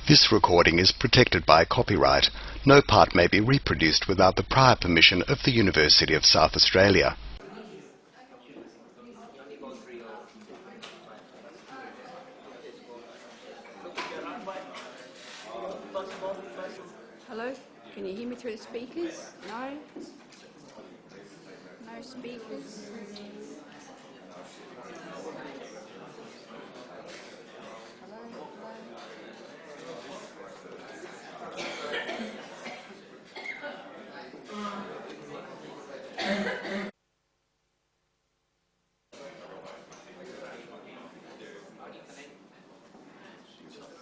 This recording is protected by copyright. No part may be reproduced without the prior permission of the University of South Australia. Hello? Can you hear me through the speakers? No? No speakers?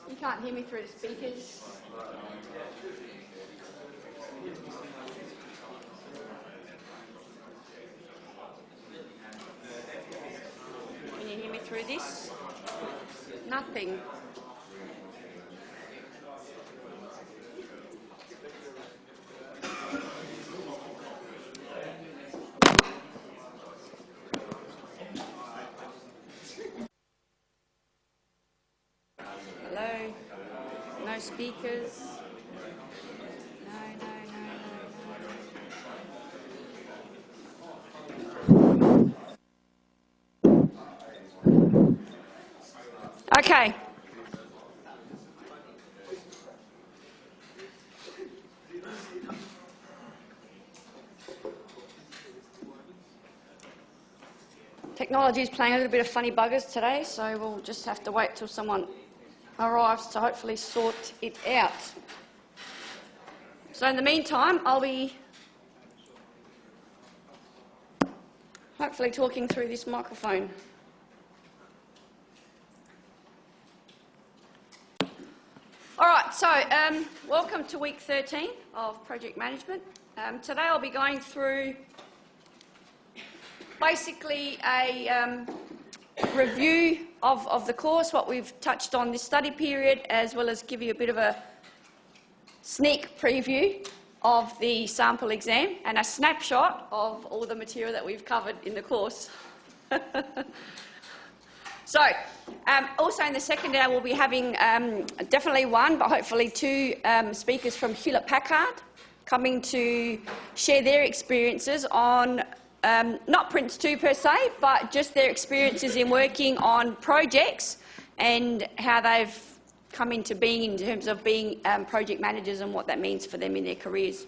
You can't hear me through the speakers? Can you hear me through this? Nothing. Hello? No speakers? No. Okay. Technology is playing a little bit of funny buggers today, so we'll just have to wait till someone arrives to hopefully sort it out. So in the meantime, I'll be hopefully talking through this microphone. All right, so welcome to week 13 of project management. Today I'll be going through basically a review of the course, what we've touched on this study period, as well as give you a bit of a sneak preview of the sample exam and a snapshot of all the material that we've covered in the course. So, also in the second hour we'll be having definitely one, but hopefully two speakers from Hewlett-Packard coming to share their experiences on not Prince 2 per se, but just their experiences in working on projects and how they've come into being in terms of being project managers and what that means for them in their careers.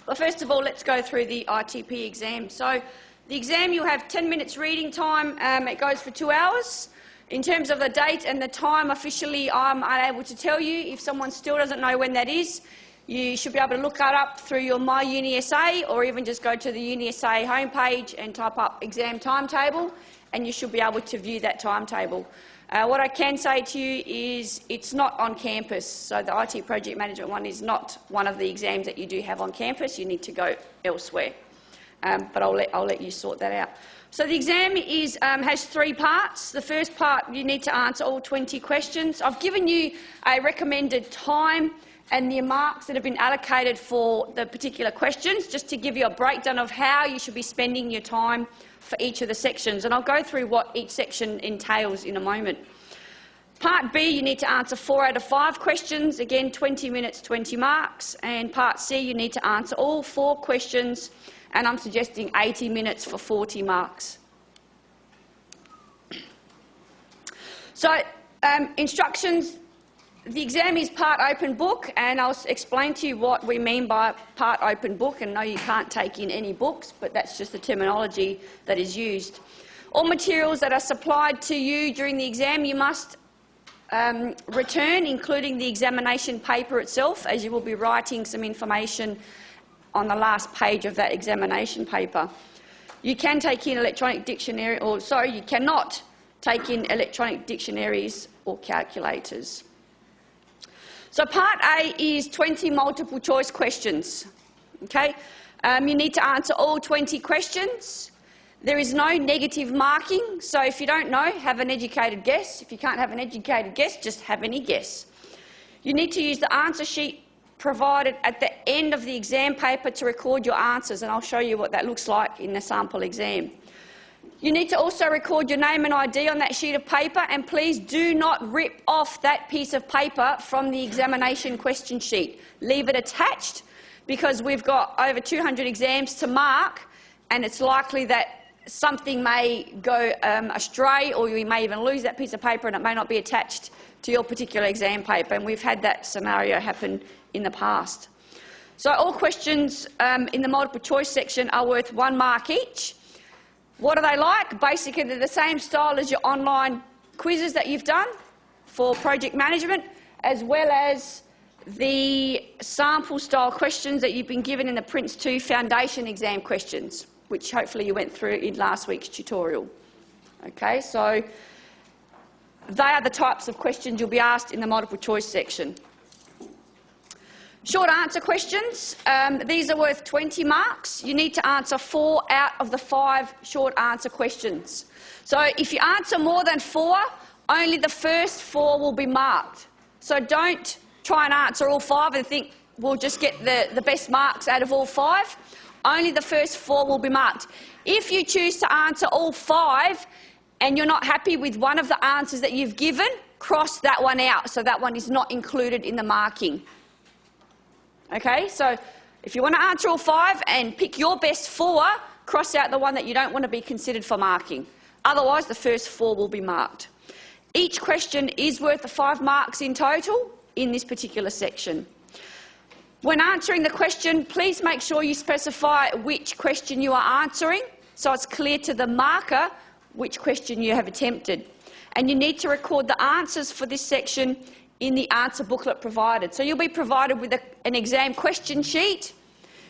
But first of all, let's go through the ITP exam. So the exam, you'll have 10 minutes reading time. It goes for 2 hours. In terms of the date and the time, officially I'm unable to tell you. If someone still doesn't know when that is, you should be able to look that up through your My UniSA, or even just go to the UniSA homepage and type up exam timetable, and you should be able to view that timetable. What I can say to you is it's not on campus, so the IT project management one is not one of the exams that you do have on campus. You need to go elsewhere, but I'll let you sort that out. So the exam has 3 parts. The first part, you need to answer all 20 questions. I've given you a recommended time and the marks that have been allocated for the particular questions, just to give you a breakdown of how you should be spending your time for each of the sections. And I'll go through what each section entails in a moment. Part B, you need to answer 4 out of 5 questions. Again, 20 minutes, 20 marks. And Part C, you need to answer all 4 questions, and I'm suggesting 80 minutes for 40 marks. So, instructions. The exam is part open book, and I'll explain to you what we mean by part open book. And no, you can't take in any books, but that's just the terminology that is used. All materials that are supplied to you during the exam you must return, including the examination paper itself, as you will be writing some information on the last page of that examination paper. You can take in electronic dictionary, you cannot take in electronic dictionaries or calculators. So Part A is 20 multiple choice questions. Okay? You need to answer all 20 questions. There is no negative marking, so if you don't know, have an educated guess. If you can't have an educated guess, just have any guess. You need to use the answer sheet provided at the end of the exam paper to record your answers, and I'll show you what that looks like in the sample exam. You need to also record your name and ID on that sheet of paper, and please do not rip off that piece of paper from the examination question sheet. Leave it attached, because we've got over 200 exams to mark, and it's likely that something may go astray, or you may even lose that piece of paper and it may not be attached to your particular exam paper, and we've had that scenario happen in the past. So all questions in the multiple choice section are worth 1 mark each. What are they like? Basically, they're the same style as your online quizzes that you've done for project management, as well as the sample style questions that you've been given in the Prince 2 Foundation exam questions, which hopefully you went through in last week's tutorial. Okay, so they are the types of questions you'll be asked in the multiple choice section. Short answer questions. These are worth 20 marks. You need to answer 4 out of the 5 short answer questions. So if you answer more than 4, only the first 4 will be marked. So don't try and answer all 5 and think we'll just get the best marks out of all 5. Only the first 4 will be marked. If you choose to answer all 5 and you're not happy with one of the answers that you've given, cross that one out, so that one is not included in the marking. Okay, so if you want to answer all 5 and pick your best 4, cross out the one that you don't want to be considered for marking. Otherwise, the first 4 will be marked. Each question is worth 5 marks in total in this particular section. When answering the question, please make sure you specify which question you are answering, so it's clear to the marker which question you have attempted. And you need to record the answers for this section in the answer booklet provided. So you'll be provided with an exam question sheet.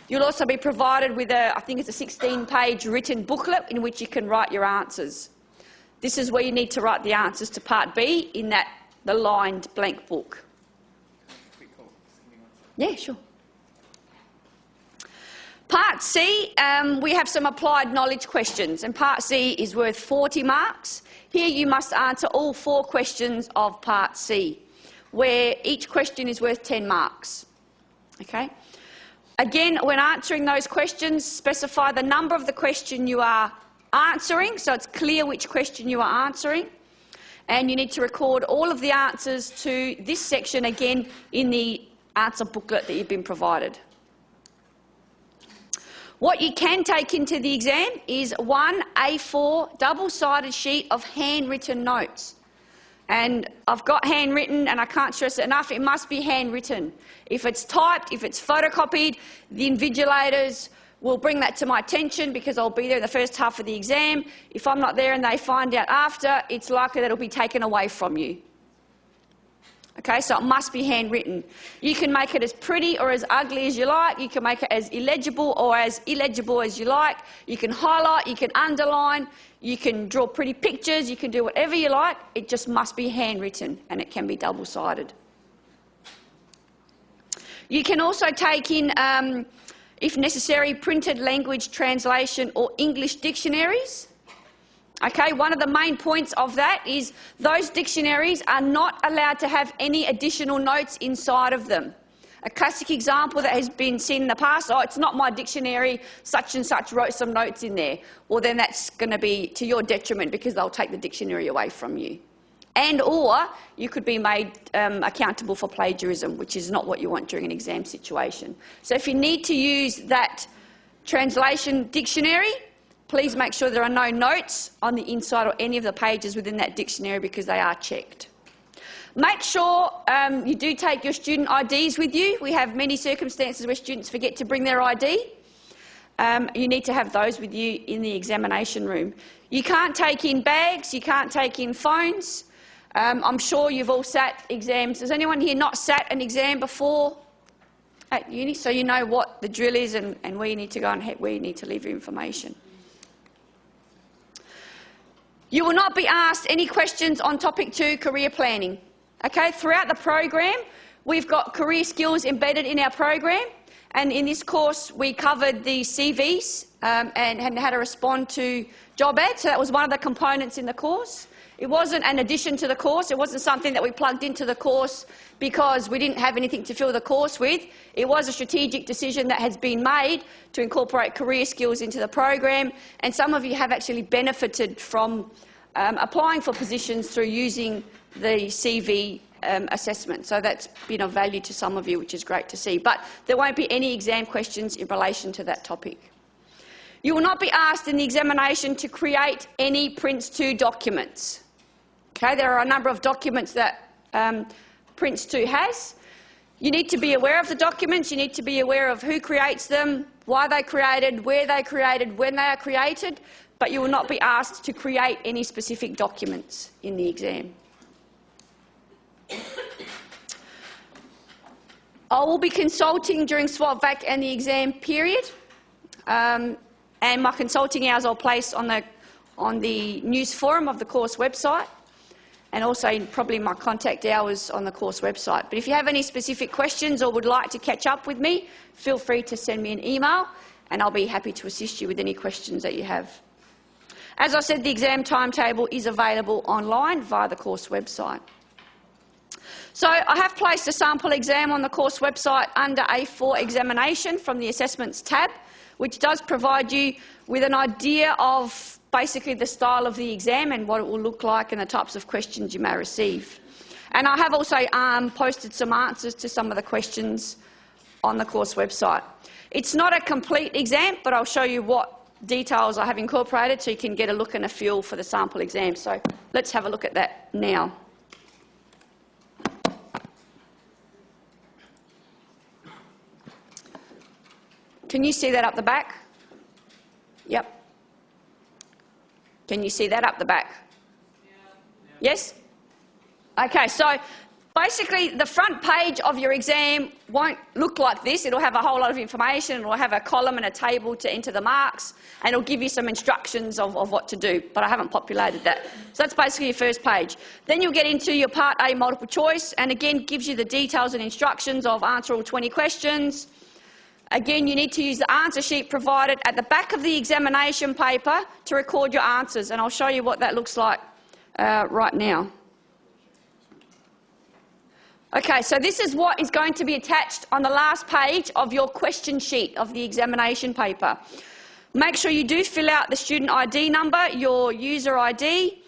You'll also be provided with I think it's a 16-page written booklet in which you can write your answers. This is where you need to write the answers to Part B in the lined blank book. Yeah, sure. Part C, we have some applied knowledge questions, and Part C is worth 40 marks. Here you must answer all 4 questions of Part C, where each question is worth 10 marks. Okay? Again, when answering those questions, specify the number of the question you are answering, so it's clear which question you are answering. And you need to record all of the answers to this section again in the answer booklet that you've been provided. What you can take into the exam is 1 A4 double-sided sheet of handwritten notes. And I've got handwritten, and I can't stress it enough, it must be handwritten. If it's typed, if it's photocopied, the invigilators will bring that to my attention because I'll be there in the first half of the exam. If I'm not there and they find out after, it's likely that it'll be taken away from you. Okay, so it must be handwritten. You can make it as pretty or as ugly as you like. You can make it as illegible or as illegible as you like. You can highlight, you can underline, you can draw pretty pictures, you can do whatever you like. It just must be handwritten, and it can be double-sided. You can also take in, if necessary, printed language translation or English dictionaries. Okay, one of the main points of that is those dictionaries are not allowed to have any additional notes inside of them. A classic example that has been seen in the past, oh, it's not my dictionary, such and such wrote some notes in there. Well, then that's going to be to your detriment because they'll take the dictionary away from you. And or you could be made accountable for plagiarism, which is not what you want during an exam situation. So if you need to use that translation dictionary, please make sure there are no notes on the inside or any of the pages within that dictionary because they are checked. Make sure you do take your student IDs with you. We have many circumstances where students forget to bring their ID. You need to have those with you in the examination room. You can't take in bags, you can't take in phones. I'm sure you've all sat exams. Has anyone here not sat an exam before at uni? So you know what the drill is and where you need to go and where you need to leave your information. You will not be asked any questions on topic 2, career planning. Okay, throughout the program, we've got career skills embedded in our program, and in this course we covered the CVs and how to respond to job ads. So that was one of the components in the course. It wasn't an addition to the course. It wasn't something that we plugged into the course because we didn't have anything to fill the course with. It was a strategic decision that has been made to incorporate career skills into the program, and some of you have actually benefited from applying for positions through using the CV assessment. So that's been of value to some of you, which is great to see. But there won't be any exam questions in relation to that topic. You will not be asked in the examination to create any Prince 2 documents. Okay, there are a number of documents that Prince 2 has. You need to be aware of the documents, you need to be aware of who creates them, why they're created, where they're created, when they are created, but you will not be asked to create any specific documents in the exam. I will be consulting during SWOT vac and the exam period, and my consulting hours I'll place on the news forum of the course website, and also probably my contact hours on the course website. But if you have any specific questions or would like to catch up with me, feel free to send me an email and I'll be happy to assist you with any questions that you have. As I said, the exam timetable is available online via the course website. So I have placed a sample exam on the course website under A4 examination from the assessments tab, which does provide you with an idea of basically the style of the exam and what it will look like and the types of questions you may receive. And I have also posted some answers to some of the questions on the course website. It's not a complete exam, but I'll show you what details I have incorporated so you can get a look and a feel for the sample exam. So let's have a look at that now. Can you see that up the back? Yep. Can you see that up the back? Yes? Okay, so basically the front page of your exam won't look like this. It'll have a whole lot of information. It'll have a column and a table to enter the marks, and it'll give you some instructions of what to do, but I haven't populated that. So that's basically your first page. Then you'll get into your Part A multiple choice, and again gives you the details and instructions of answer all 20 questions. Again, you need to use the answer sheet provided at the back of the examination paper to record your answers, and I'll show you what that looks like right now. Okay, so this is what is going to be attached on the last page of your question sheet of the examination paper. Make sure you do fill out the student ID number, your user ID,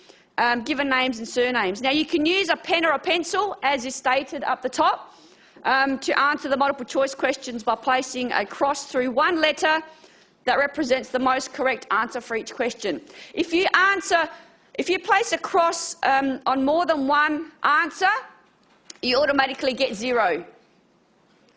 given names and surnames. Now, you can use a pen or a pencil, as is stated up the top, to answer the multiple choice questions by placing a cross through one letter that represents the most correct answer for each question. If you place a cross on more than one answer, you automatically get 0.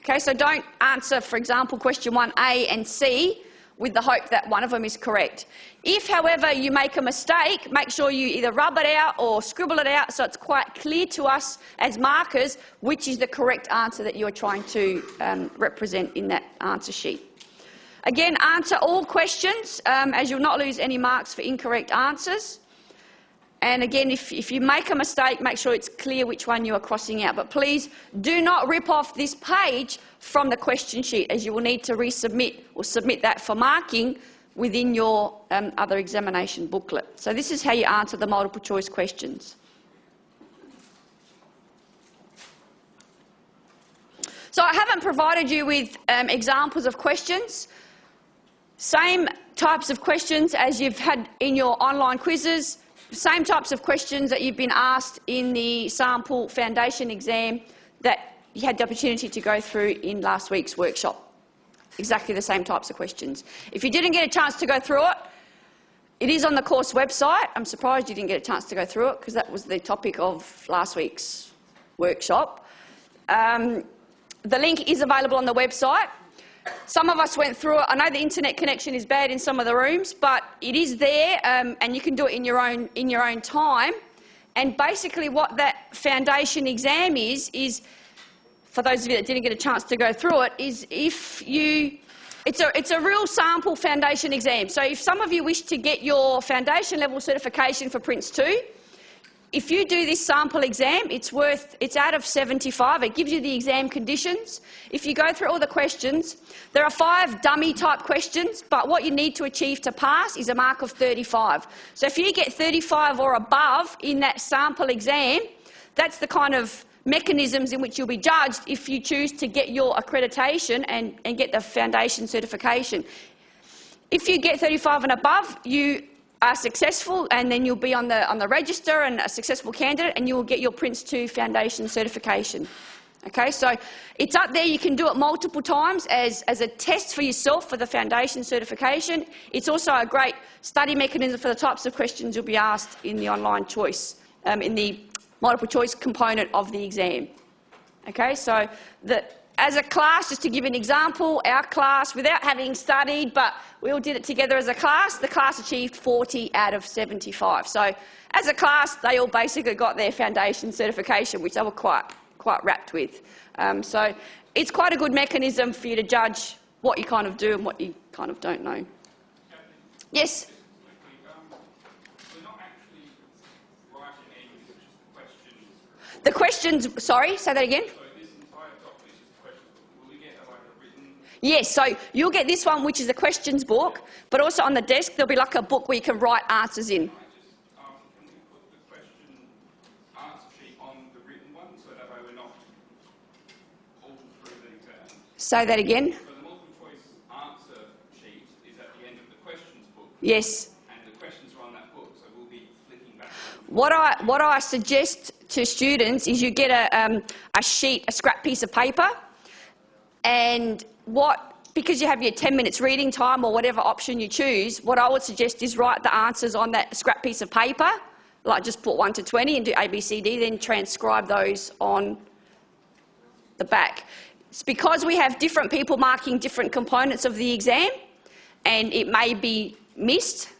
Okay, so don't answer, for example, question 1A and C with the hope that one of them is correct. If, however, you make a mistake, make sure you either rub it out or scribble it out so it's quite clear to us as markers which is the correct answer that you're trying to represent in that answer sheet. Again, answer all questions as you'll not lose any marks for incorrect answers. And again, if you make a mistake, make sure it's clear which one you are crossing out. But please do not rip off this page from the question sheet, as you will need to resubmit or submit that for marking within your other examination booklet. So this is how you answer the multiple choice questions. So I haven't provided you with examples of questions. Same types of questions as you've had in your online quizzes. Same types of questions that you've been asked in the sample foundation exam that you had the opportunity to go through in last week's workshop. Exactly the same types of questions. If you didn't get a chance to go through it, it is on the course website. I'm surprised you didn't get a chance to go through it because that was the topic of last week's workshop. The link is available on the website. Some of us went through it. I know the internet connection is bad in some of the rooms, but it is there, and you can do it in your own time. And basically, what that foundation exam is for those of you that didn't get a chance to go through it, it's a real sample foundation exam. So if some of you wish to get your foundation level certification for Prince 2, if you do this sample exam, it's out of 75. It gives you the exam conditions. If you go through all the questions, there are 5 dummy type questions, but what you need to achieve to pass is a mark of 35. So if you get 35 or above in that sample exam, that's the kind of mechanisms in which you'll be judged if you choose to get your accreditation and get the foundation certification. If you get 35 and above, you are successful, and then you'll be on the register and a successful candidate, and you will get your Prince 2 foundation certification. Okay, so it's up there. You can do it multiple times as a test for yourself for the foundation certification. It's also a great study mechanism for the types of questions you'll be asked in the online choice, in the multiple choice component of the exam. Okay, so as a class, just to give an example, our class, without having studied, but we all did it together as a class, the class achieved 40 out of 75. So as a class, they all basically got their foundation certification, which they were quite rapt with. So it's quite a good mechanism for you to judge what you kind of do and what you kind of don't know. Yes? The questions, sorry, say that again? Yes, so you'll get this one, which is a questions book, but also on the desk there'll be like a book where you can write answers in. Can we put the question answer sheet on the written one so that way we're not all through the exam? Say that again? So the multiple choice answer sheet is at the end of the questions book. Yes. And the questions are on that book, so we'll be flicking back. What I suggest to students is you get a sheet, a scrap piece of paper, and because you have your 10 minutes reading time or whatever option you choose, what I would suggest is write the answers on that scrap piece of paper, like just put 1 to 20 and do A, B, C, D, then transcribe those on the back. It's because we have different people marking different components of the exam, and it may be missed.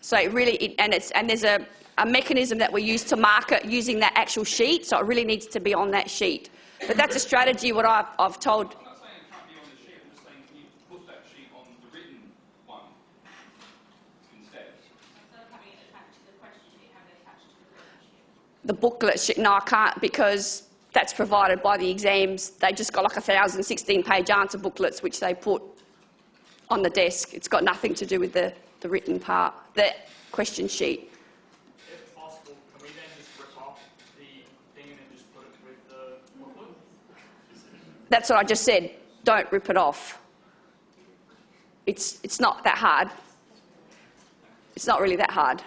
So and there's a mechanism that we use to mark it using that actual sheet, so it really needs to be on that sheet. But that's a strategy what I've told. The booklet sheet, no, I can't, because that's provided by the exams. They just got like 1,000 16-page answer booklets which they put on the desk. It's got nothing to do with the written part, the question sheet. If possible, can we then just rip off the thing and then just put it with the booklet? That's what I just said. Don't rip it off. It's not that hard. It's not really that hard.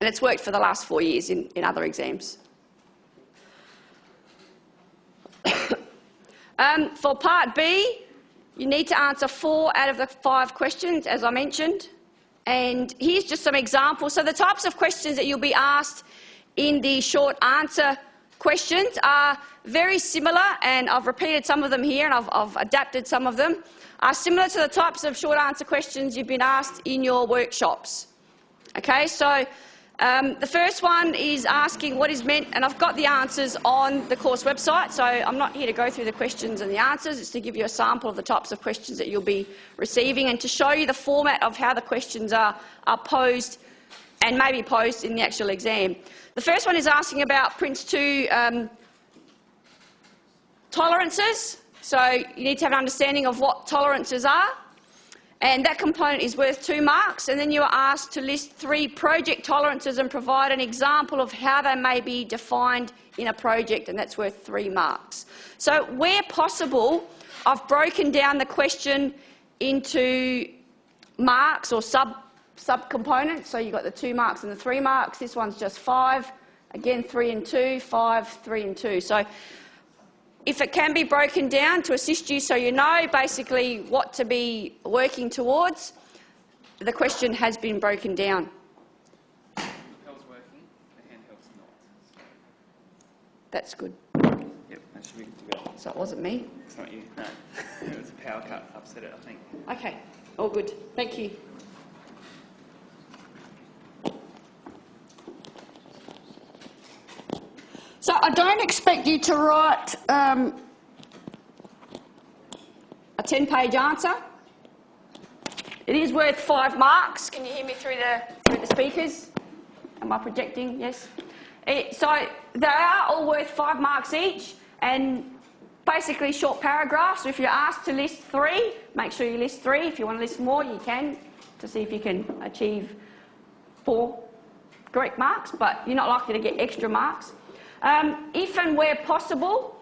And it's worked for the last 4 years in other exams. For Part B, you need to answer 4 out of the 5 questions, as I mentioned. And here's just some examples. So the types of questions that you'll be asked in the short answer questions are very similar, and I've repeated some of them here and I've adapted some of them, are similar to the types of short answer questions you've been asked in your workshops. Okay, so the first one is asking what is meant, and I've got the answers on the course website, so I'm not here to go through the questions and the answers. It's to give you a sample of the types of questions that you'll be receiving and to show you the format of how the questions are posed and may be posed in the actual exam. The first one is asking about Prince 2 tolerances. So you need to have an understanding of what tolerances are. And that component is worth 2 marks, and then you are asked to list 3 project tolerances and provide an example of how they may be defined in a project, and that's worth 3 marks. So where possible, I've broken down the question into marks or sub-components. So you've got the 2 marks and the 3 marks. This one's just 5. Again, 3 and 2, 5, 3 and 2. So if it can be broken down to assist you so you know basically what to be working towards, the question has been broken down. The lapel's working, the handheld's not. That's good. Yep, that should be good to go. So it wasn't me? It's not you, no. It was a power cut, upset it, I think. Okay, all good. Thank you. So I don't expect you to write a 10-page answer. It is worth 5 marks. Can you hear me through the speakers? Am I projecting? Yes. So they are all worth 5 marks each, and basically short paragraphs. So if you're asked to list 3, make sure you list 3. If you want to list more, you can, to see if you can achieve 4 correct marks, but you're not likely to get extra marks. If and where possible,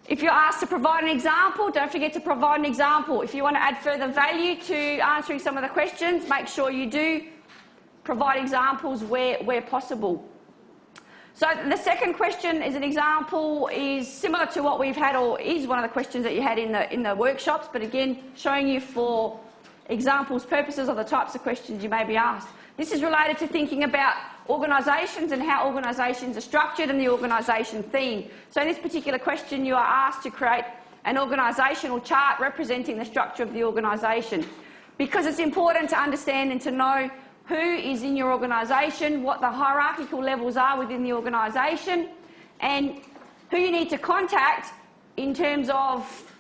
if you're asked to provide an example, don't forget to provide an example. If you want to add further value to answering some of the questions, make sure you do provide examples where possible. So the second question is an example, is similar to what we've had, or is one of the questions that you had in the workshops, but again, showing you for examples purposes of the types of questions you may be asked. This is related to thinking about organisations and how organisations are structured and the organisation theme. So in this particular question, you are asked to create an organisational chart representing the structure of the organisation, because it's important to understand and to know who is in your organisation, what the hierarchical levels are within the organisation, and who you need to contact in terms of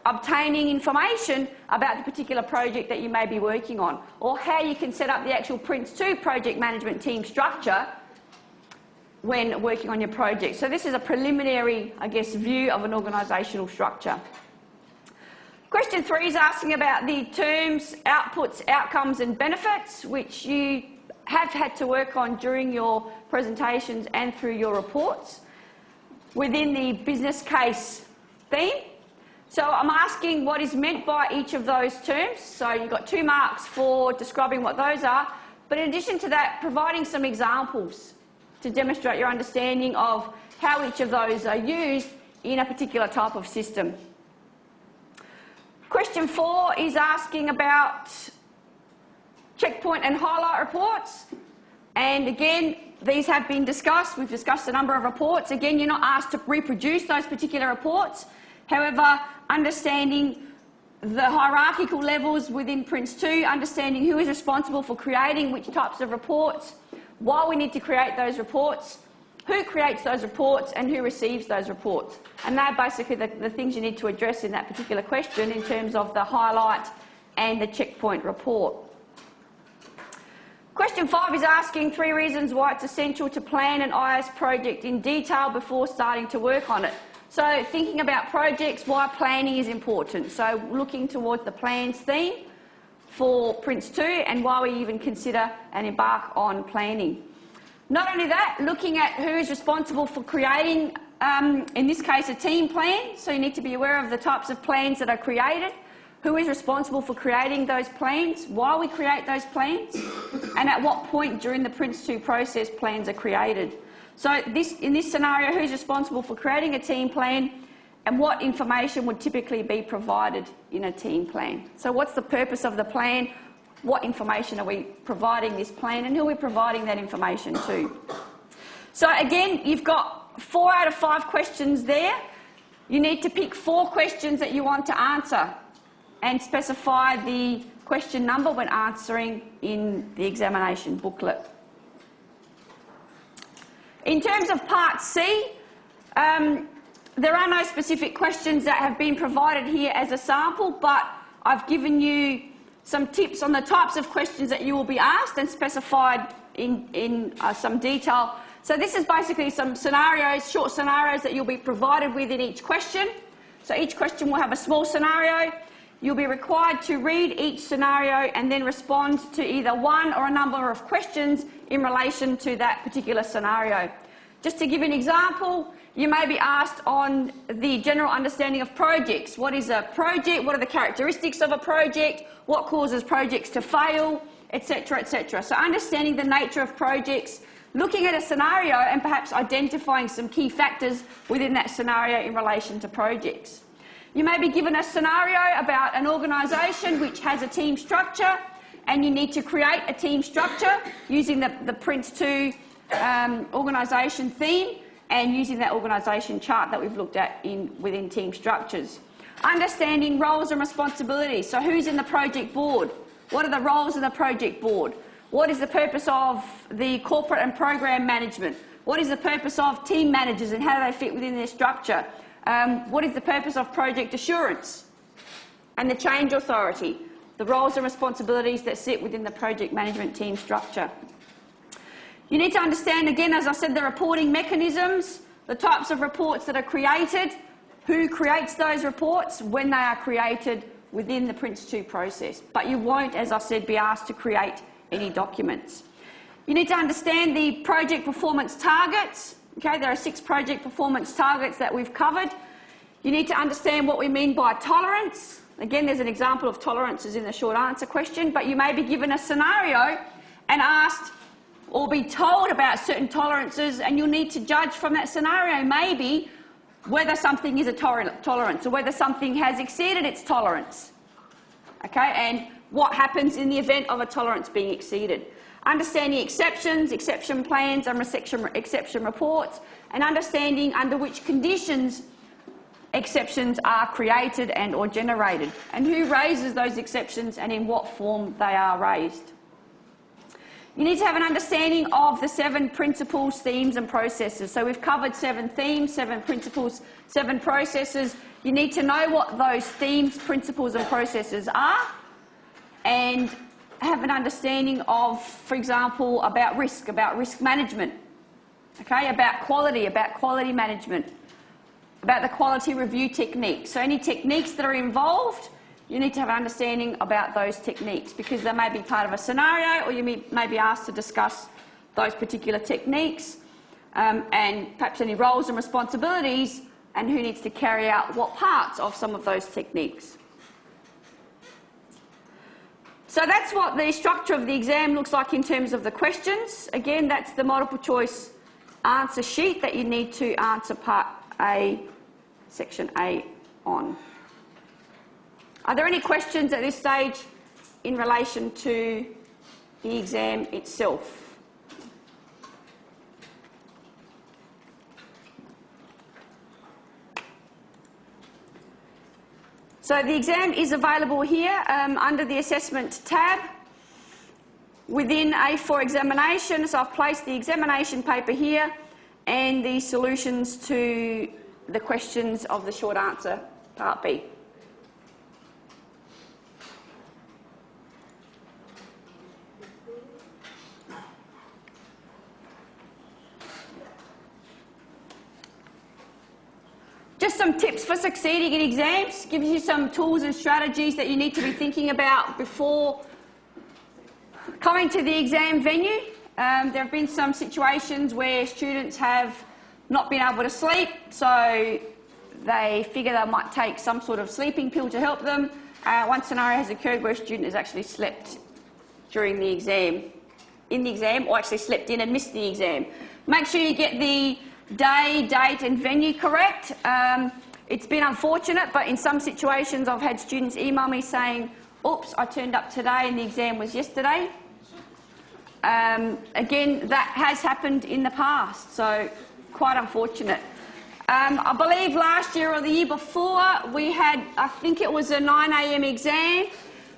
obtaining information about the particular project that you may be working on, or how you can set up the actual Prince2 project management team structure when working on your project. So this is a preliminary, I guess, view of an organisational structure. Question 3 is asking about the terms, outputs, outcomes and benefits, which you have had to work on during your presentations and through your reports within the business case theme. So I'm asking what is meant by each of those terms. So you've got 2 marks for describing what those are, but in addition to that, providing some examples to demonstrate your understanding of how each of those are used in a particular type of system. Question 4 is asking about checkpoint and highlight reports. And again, these have been discussed. We've discussed a number of reports. Again, you're not asked to reproduce those particular reports. However, understanding the hierarchical levels within Prince2, understanding who is responsible for creating which types of reports, why we need to create those reports, who creates those reports and who receives those reports. And they're basically the things you need to address in that particular question in terms of the highlight and the checkpoint report. Question 5 is asking 3 reasons why it's essential to plan an IS project in detail before starting to work on it. So thinking about projects, why planning is important. So looking towards the plans theme for Prince2 and why we even consider and embark on planning. Not only that, looking at who is responsible for creating, in this case, a team plan. So you need to be aware of the types of plans that are created, who is responsible for creating those plans, why we create those plans, and at what point during the Prince2 process plans are created. So in this scenario, who's responsible for creating a team plan and what information would typically be provided in a team plan? So what's the purpose of the plan? What information are we providing this plan and who are we providing that information to? So again, you've got 4 out of 5 questions there. You need to pick 4 questions that you want to answer and specify the question number when answering in the examination booklet. In terms of Part C, there are no specific questions that have been provided here as a sample, but I've given you some tips on the types of questions that you will be asked and specified in some detail. So this is basically some scenarios, short scenarios that you'll be provided with in each question. So each question will have a small scenario. You'll be required to read each scenario and then respond to either one or a number of questions in relation to that particular scenario. Just to give an example, you may be asked on the general understanding of projects. What is a project? What are the characteristics of a project? What causes projects to fail? Etc., etc. So understanding the nature of projects, looking at a scenario and perhaps identifying some key factors within that scenario in relation to projects. You may be given a scenario about an organisation which has a team structure and you need to create a team structure using the Prince2 organisation theme and using that organisation chart that we've looked at within team structures. Understanding roles and responsibilities. So who's in the project board? What are the roles in the project board? What is the purpose of the corporate and program management? What is the purpose of team managers and how do they fit within their structure? What is the purpose of project assurance? and the change authority, the roles and responsibilities that sit within the project management team structure. You need to understand, again, as I said, the reporting mechanisms, the types of reports that are created, who creates those reports, when they are created within the Prince2 process. But you won't, as I said, be asked to create any documents. You need to understand the project performance targets. Okay, there are 6 project performance targets that we've covered. You need to understand what we mean by tolerance. Again, there's an example of tolerances in the short answer question, but you may be given a scenario and asked or be told about certain tolerances, and you'll need to judge from that scenario maybe whether something is a tolerance or whether something has exceeded its tolerance. Okay, and what happens in the event of a tolerance being exceeded. Understanding exceptions, exception plans and exception reports, and understanding under which conditions exceptions are created and or generated, and who raises those exceptions and in what form they are raised. You need to have an understanding of the 7 principles, themes and processes. So we've covered 7 themes, 7 principles, 7 processes. You need to know what those themes, principles and processes are, and have an understanding of, for example, about risk management, okay, about quality management, about the quality review techniques. So any techniques that are involved, you need to have an understanding about those techniques, because they may be part of a scenario, or you may be asked to discuss those particular techniques, and perhaps any roles and responsibilities, and who needs to carry out what parts of some of those techniques. So that's what the structure of the exam looks like in terms of the questions. Again, that's the multiple choice answer sheet that you need to answer part A, section A on. Are there any questions at this stage in relation to the exam itself? So the exam is available here under the assessment tab within A4 examination. So I've placed the examination paper here and the solutions to the questions of the short answer part B. Just some tips for succeeding in exams, gives you some tools and strategies that you need to be thinking about before coming to the exam venue. There have been some situations where students have not been able to sleep, so they figure they might take some sort of sleeping pill to help them. One scenario has occurred where a student has actually slept during the exam, or actually slept in and missed the exam. Make sure you get the day, date and venue correct. It's been unfortunate, but in some situations I've had students email me saying, oops, I turned up today and the exam was yesterday. Again, that has happened in the past, so quite unfortunate. I believe last year or the year before we had, I think it was a 9 AM exam,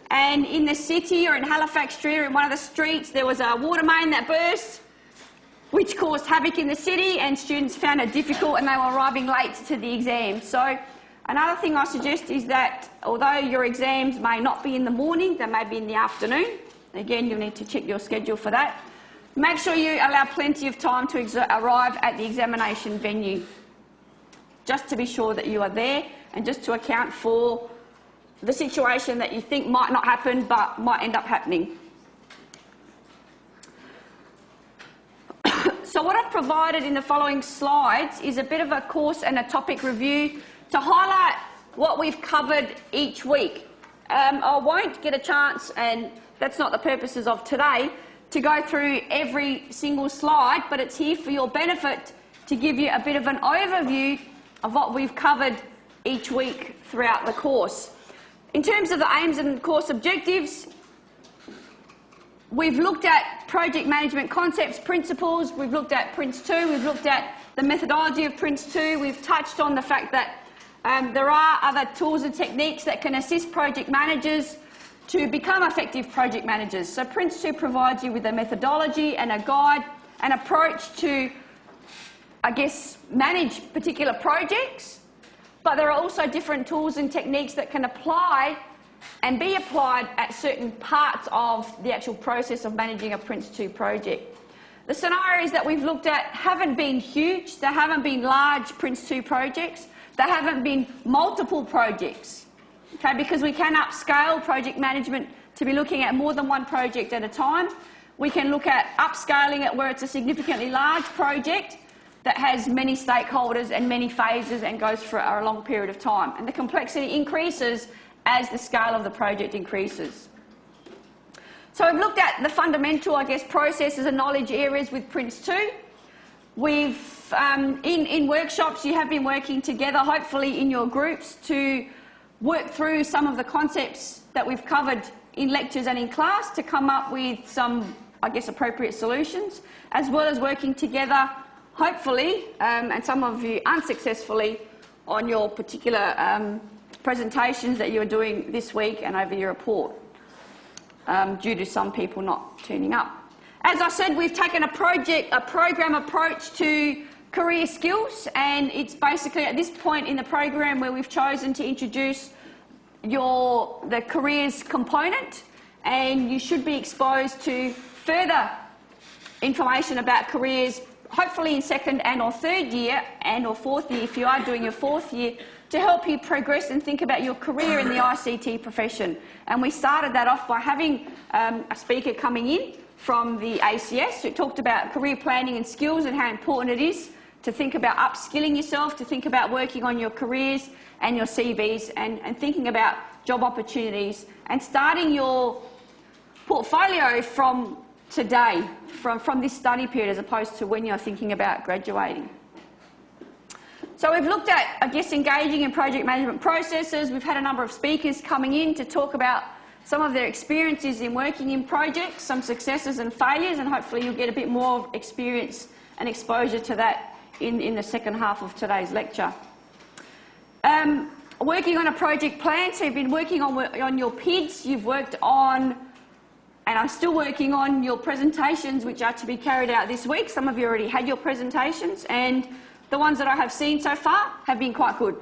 and in the city or in Halifax Street or in one of the streets there was a water main that burst, which caused havoc in the city, and students found it difficult and they were arriving late to the exam. So another thing I suggest is that although your exams may not be in the morning, they may be in the afternoon. Again, you'll need to check your schedule for that. Make sure you allow plenty of time to arrive at the examination venue, just to be sure that you are there and just to account for the situation that you think might not happen but might end up happening. So what I've provided in the following slides is a bit of a course and a topic review to highlight what we've covered each week. I won't get a chance, and that's not the purposes of today, to go through every single slide, but it's here for your benefit to give you a bit of an overview of what we've covered each week throughout the course. In terms of the aims and course objectives, we've looked at project management concepts, principles, we've looked at Prince2, we've looked at the methodology of Prince2, we've touched on the fact that there are other tools and techniques that can assist project managers to become effective project managers. So Prince2 provides you with a methodology and a guide, an approach to, I guess, manage particular projects, but there are also different tools and techniques that can apply and be applied at certain parts of the actual process of managing a Prince 2 project. The scenarios that we've looked at haven't been huge, there haven't been large Prince 2 projects, there haven't been multiple projects, okay, because we can upscale project management to be looking at more than one project at a time. We can look at upscaling it where it's a significantly large project that has many stakeholders and many phases and goes for a long period of time. And the complexity increases as the scale of the project increases. So we've looked at the fundamental, I guess, processes and knowledge areas with Prince 2. We've, in workshops, you have been working together, hopefully in your groups, to work through some of the concepts that we've covered in lectures and in class to come up with some, I guess, appropriate solutions, as well as working together, hopefully, and some of you unsuccessfully, on your particular presentations that you're doing this week and over your report, due to some people not turning up. As I said, we've taken a program approach to career skills, and it's basically at this point in the program where we've chosen to introduce the careers component, and you should be exposed to further information about careers, hopefully in second and or third year and or fourth year if you are doing your fourth year, to help you progress and think about your career in the ICT profession. And we started that off by having a speaker coming in from the ACS who talked about career planning and skills and how important it is to think about upskilling yourself, to think about working on your careers and your CVs and thinking about job opportunities and starting your portfolio from today, from this study period, as opposed to when you're thinking about graduating. So we've looked at, I guess, engaging in project management processes. We've had a number of speakers coming in to talk about some of their experiences in working in projects, some successes and failures, and hopefully you'll get a bit more experience and exposure to that in the second half of today's lecture. Working on a project plan, so you've been working on your PIDs, you've worked on, and I'm still working on your presentations, which are to be carried out this week. Some of you already had your presentations, and the ones that I have seen so far have been quite good.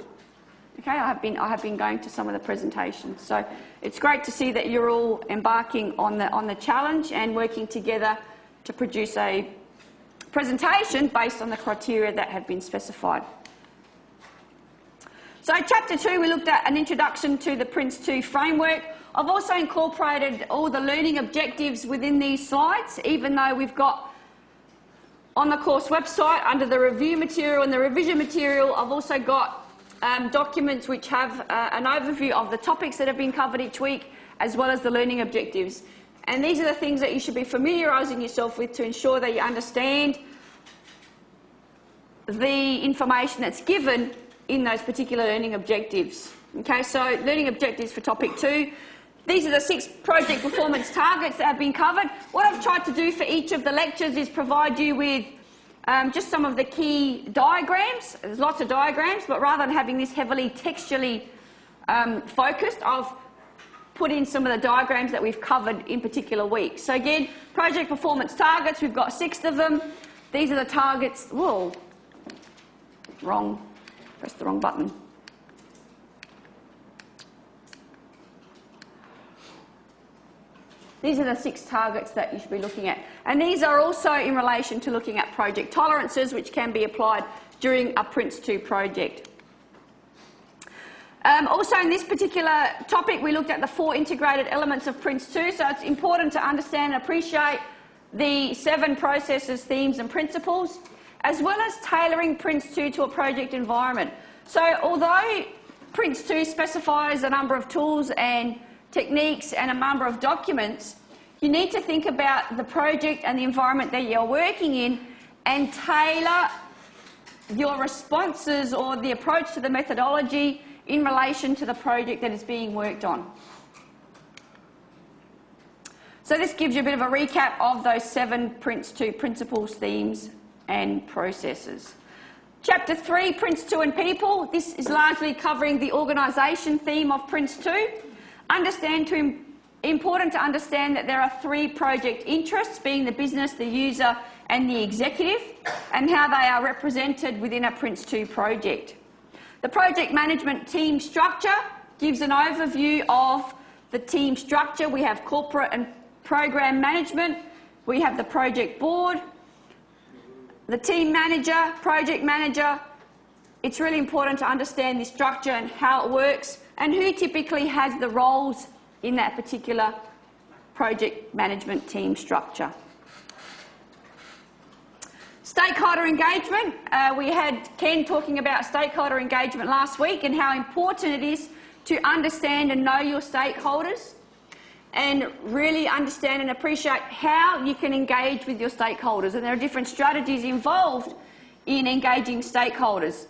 Okay, I have been going to some of the presentations, so it's great to see that you're all embarking on the challenge and working together to produce a presentation based on the criteria that have been specified. So chapter 2, we looked at an introduction to the Prince 2 framework. I've also incorporated all the learning objectives within these slides, even though we've got on the course website under the review material and the revision material, I've also got documents which have an overview of the topics that have been covered each week, as well as the learning objectives. And these are the things that you should be familiarising yourself with to ensure that you understand the information that's given in those particular learning objectives. Okay, so learning objectives for topic 2. These are the 6 project performance targets that have been covered. What I've tried to do for each of the lectures is provide you with just some of the key diagrams. There's lots of diagrams, but rather than having this heavily textually focused, I've put in some of the diagrams that we've covered in particular weeks. So again, project performance targets, we've got 6 of them. These are the targets. Whoa, wrong, pressed the wrong button. These are the 6 targets that you should be looking at. And these are also in relation to looking at project tolerances, which can be applied during a Prince 2 project. Also in this particular topic, we looked at the 4 integrated elements of Prince 2. So it's important to understand and appreciate the 7 processes, themes and principles, as well as tailoring Prince 2 to a project environment. So although Prince 2 specifies a number of tools and techniques and a number of documents, you need to think about the project and the environment that you're working in and tailor your responses or the approach to the methodology in relation to the project that is being worked on. So this gives you a bit of a recap of those 7 Prince 2 principles, themes and processes. Chapter 3, Prince 2 and People. This is largely covering the organisation theme of Prince 2. Important to understand that there are 3 project interests, being the business, the user and the executive, and how they are represented within a Prince 2 project. The project management team structure gives an overview of the team structure. We have corporate and program management. We have the project board, the team manager, project manager. It's really important to understand the structure and how it works and who typically has the roles in that particular project management team structure. Stakeholder engagement. We had Ken talking about stakeholder engagement last week and how important it is to understand and know your stakeholders and really understand and appreciate how you can engage with your stakeholders. And there are different strategies involved in engaging stakeholders.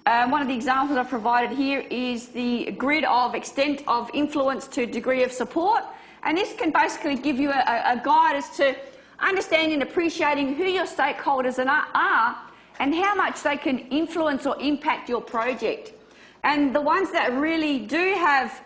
One of the examples I've provided here is the grid of extent of influence to degree of support. And this can basically give you a guide as to understanding and appreciating who your stakeholders are and how much they can influence or impact your project. And the ones that really do have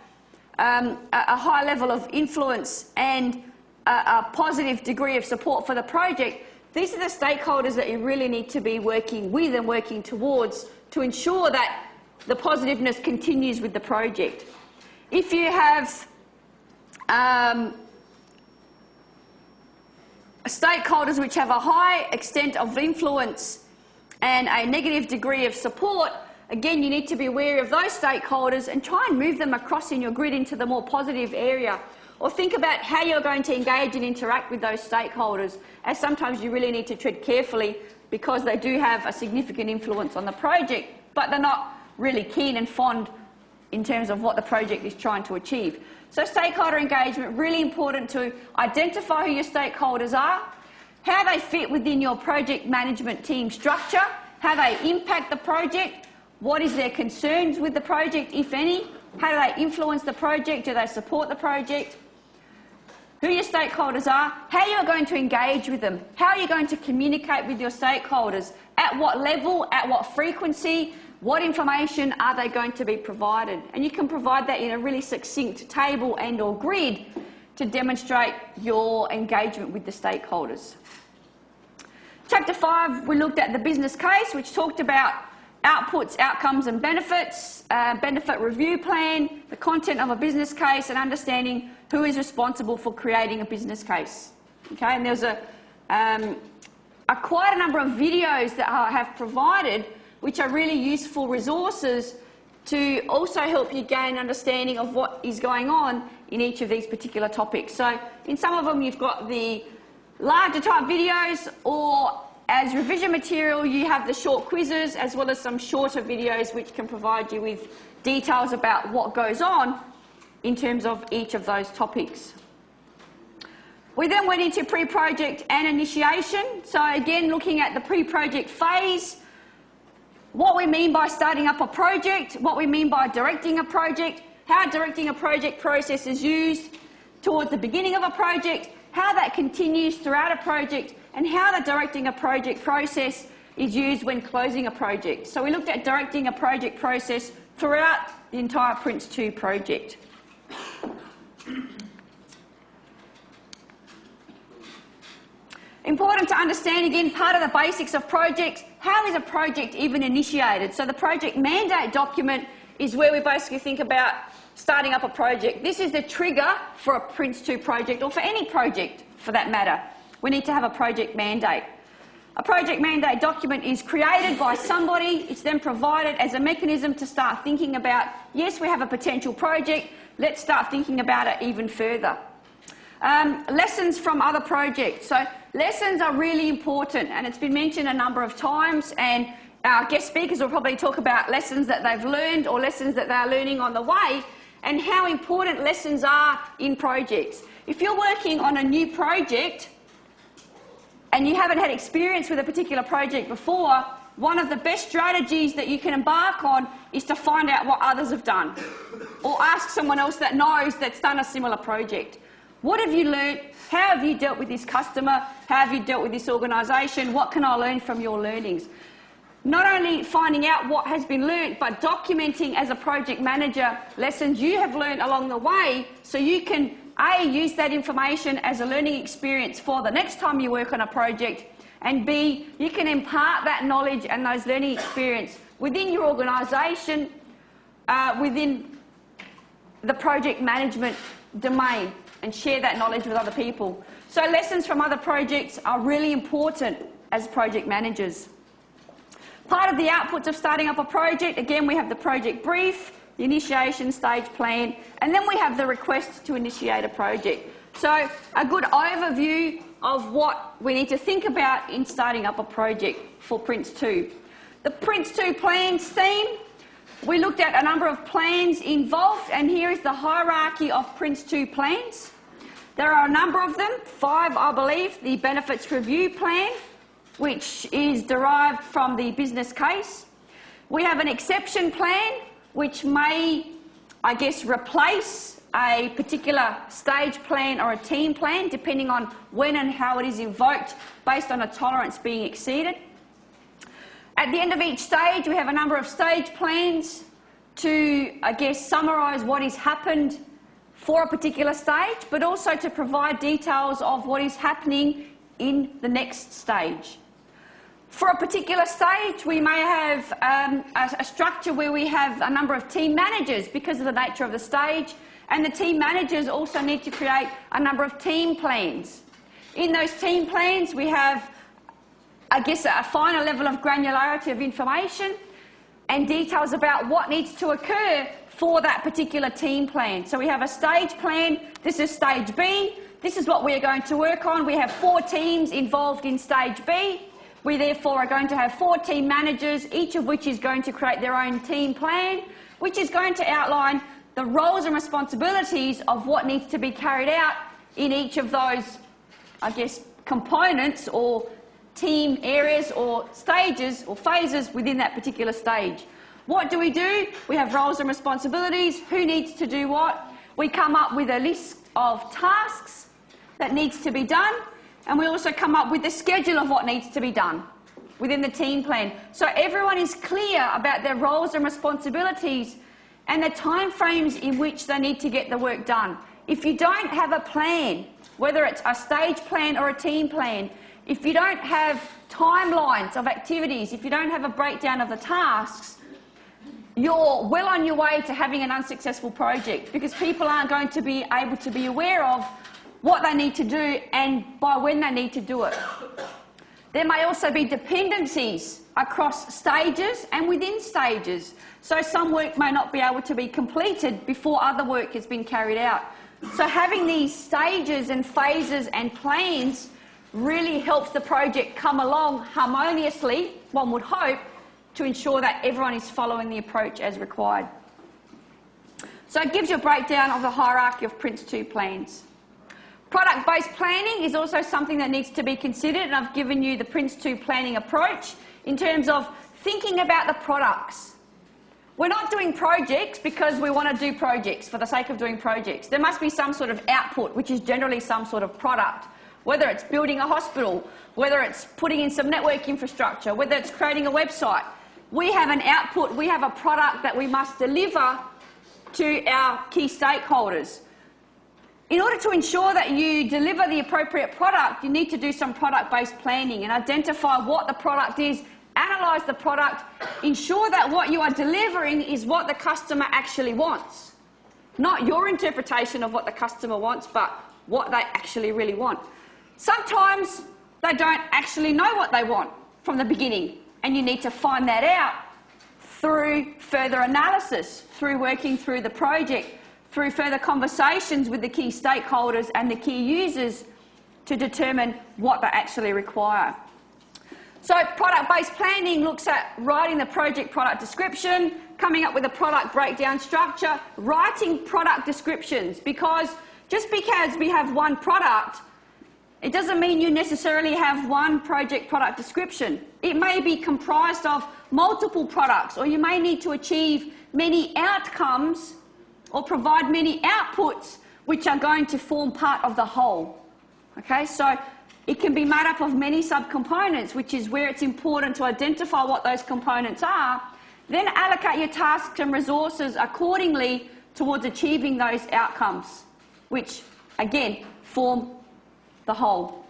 a high level of influence and a positive degree of support for the project, these are the stakeholders that you really need to be working with and working towards to ensure that the positiveness continues with the project. If you have stakeholders which have a high extent of influence and a negative degree of support, again, you need to be aware of those stakeholders and try and move them across in your grid into the more positive area. Or think about how you're going to engage and interact with those stakeholders, as sometimes you really need to tread carefully because they do have a significant influence on the project, but they're not really keen and fond in terms of what the project is trying to achieve. So stakeholder engagement, really important to identify who your stakeholders are, how they fit within your project management team structure, how they impact the project, what is their concerns with the project, if any, how do they influence the project, do they support the project, who your stakeholders are, how you are going to engage with them, how are you going to communicate with your stakeholders, at what level, at what frequency, what information are they going to be provided. And you can provide that in a really succinct table and or grid to demonstrate your engagement with the stakeholders. Chapter 5, we looked at the business case, which talked about outputs, outcomes and benefits, benefit review plan, the content of a business case and understanding who is responsible for creating a business case. Okay, and there's quite a number of videos that I have provided which are really useful resources to also help you gain understanding of what is going on in each of these particular topics. So in some of them you've got the larger type videos, or as revision material you have the short quizzes as well as some shorter videos which can provide you with details about what goes on in terms of each of those topics. We then went into pre-project and initiation. So again, looking at the pre-project phase, what we mean by starting up a project, what we mean by directing a project, how directing a project process is used towards the beginning of a project, how that continues throughout a project, and how the directing a project process is used when closing a project. So we looked at directing a project process throughout the entire Prince2 project. Important to understand, again, part of the basics of projects, how is a project even initiated? So the project mandate document is where we basically think about starting up a project. This is the trigger for a Prince2 project, or for any project for that matter. We need to have a project mandate. A project mandate document is created by somebody. It's then provided as a mechanism to start thinking about, yes, we have a potential project, let's start thinking about it even further. Lessons from other projects. So lessons are really important, and it's been mentioned a number of times, and our guest speakers will probably talk about lessons that they've learned or lessons that they're learning on the way, and how important lessons are in projects. If you're working on a new project and you haven't had experience with a particular project before, one of the best strategies that you can embark on is to find out what others have done, or ask someone else that knows that's done a similar project. What have you learnt? How have you dealt with this customer? How have you dealt with this organisation? What can I learn from your learnings? Not only finding out what has been learnt, but documenting as a project manager lessons you have learnt along the way, so you can A, use that information as a learning experience for the next time you work on a project, and B, you can impart that knowledge and those learning experience within your organisation, within the project management domain and share that knowledge with other people. So lessons from other projects are really important as project managers. Part of the outputs of starting up a project, again, we have the project brief, the initiation stage plan, and then we have the request to initiate a project. So a good overview of what we need to think about in starting up a project for Prince2. The Prince2 plans theme, we looked at a number of plans involved, and here is the hierarchy of Prince2 plans. There are a number of them, 5 I believe. The benefits review plan, which is derived from the business case. We have an exception plan, which may, I guess, replace a particular stage plan or a team plan, depending on when and how it is invoked based on a tolerance being exceeded. At the end of each stage, we have a number of stage plans to, I guess, summarise what has happened for a particular stage, but also to provide details of what is happening in the next stage. For a particular stage, we may have a structure where we have a number of team managers because of the nature of the stage, and the team managers also need to create a number of team plans. In those team plans, we have, I guess, a finer level of granularity of information and details about what needs to occur for that particular team plan. So we have a stage plan. This is stage B. This is what we are going to work on. We have 4 teams involved in stage B. We therefore are going to have 4 team managers, each of which is going to create their own team plan, which is going to outline the roles and responsibilities of what needs to be carried out in each of those, I guess, components or team areas or stages or phases within that particular stage. What do? We have roles and responsibilities, who needs to do what. We come up with a list of tasks that needs to be done, and we also come up with the schedule of what needs to be done within the team plan. So everyone is clear about their roles and responsibilities and the timeframes in which they need to get the work done. If you don't have a plan, whether it's a stage plan or a team plan, if you don't have timelines of activities, if you don't have a breakdown of the tasks, you're well on your way to having an unsuccessful project, because people aren't going to be able to be aware of what they need to do and by when they need to do it. There may also be dependencies across stages and within stages. So some work may not be able to be completed before other work has been carried out. So having these stages and phases and plans really helps the project come along harmoniously, one would hope, to ensure that everyone is following the approach as required. So it gives you a breakdown of the hierarchy of Prince2 plans. Product-based planning is also something that needs to be considered, and I've given you the Prince2 planning approach in terms of thinking about the products. We're not doing projects because we want to do projects for the sake of doing projects. There must be some sort of output, which is generally some sort of product, whether it's building a hospital, whether it's putting in some network infrastructure, whether it's creating a website. We have an output, we have a product that we must deliver to our key stakeholders. In order to ensure that you deliver the appropriate product, you need to do some product-based planning and identify what the product is, analyse the product, ensure that what you are delivering is what the customer actually wants. Not your interpretation of what the customer wants, but what they actually really want. Sometimes they don't actually know what they want from the beginning, and you need to find that out through further analysis, through working through the project, through further conversations with the key stakeholders and the key users to determine what they actually require. So product-based planning looks at writing the project product description, coming up with a product breakdown structure, writing product descriptions, because just because we have one product, it doesn't mean you necessarily have one project product description. It may be comprised of multiple products, or you may need to achieve many outcomes or provide many outputs which are going to form part of the whole. Okay, so it can be made up of many subcomponents, which is where it's important to identify what those components are, then allocate your tasks and resources accordingly towards achieving those outcomes, which, again, form the whole.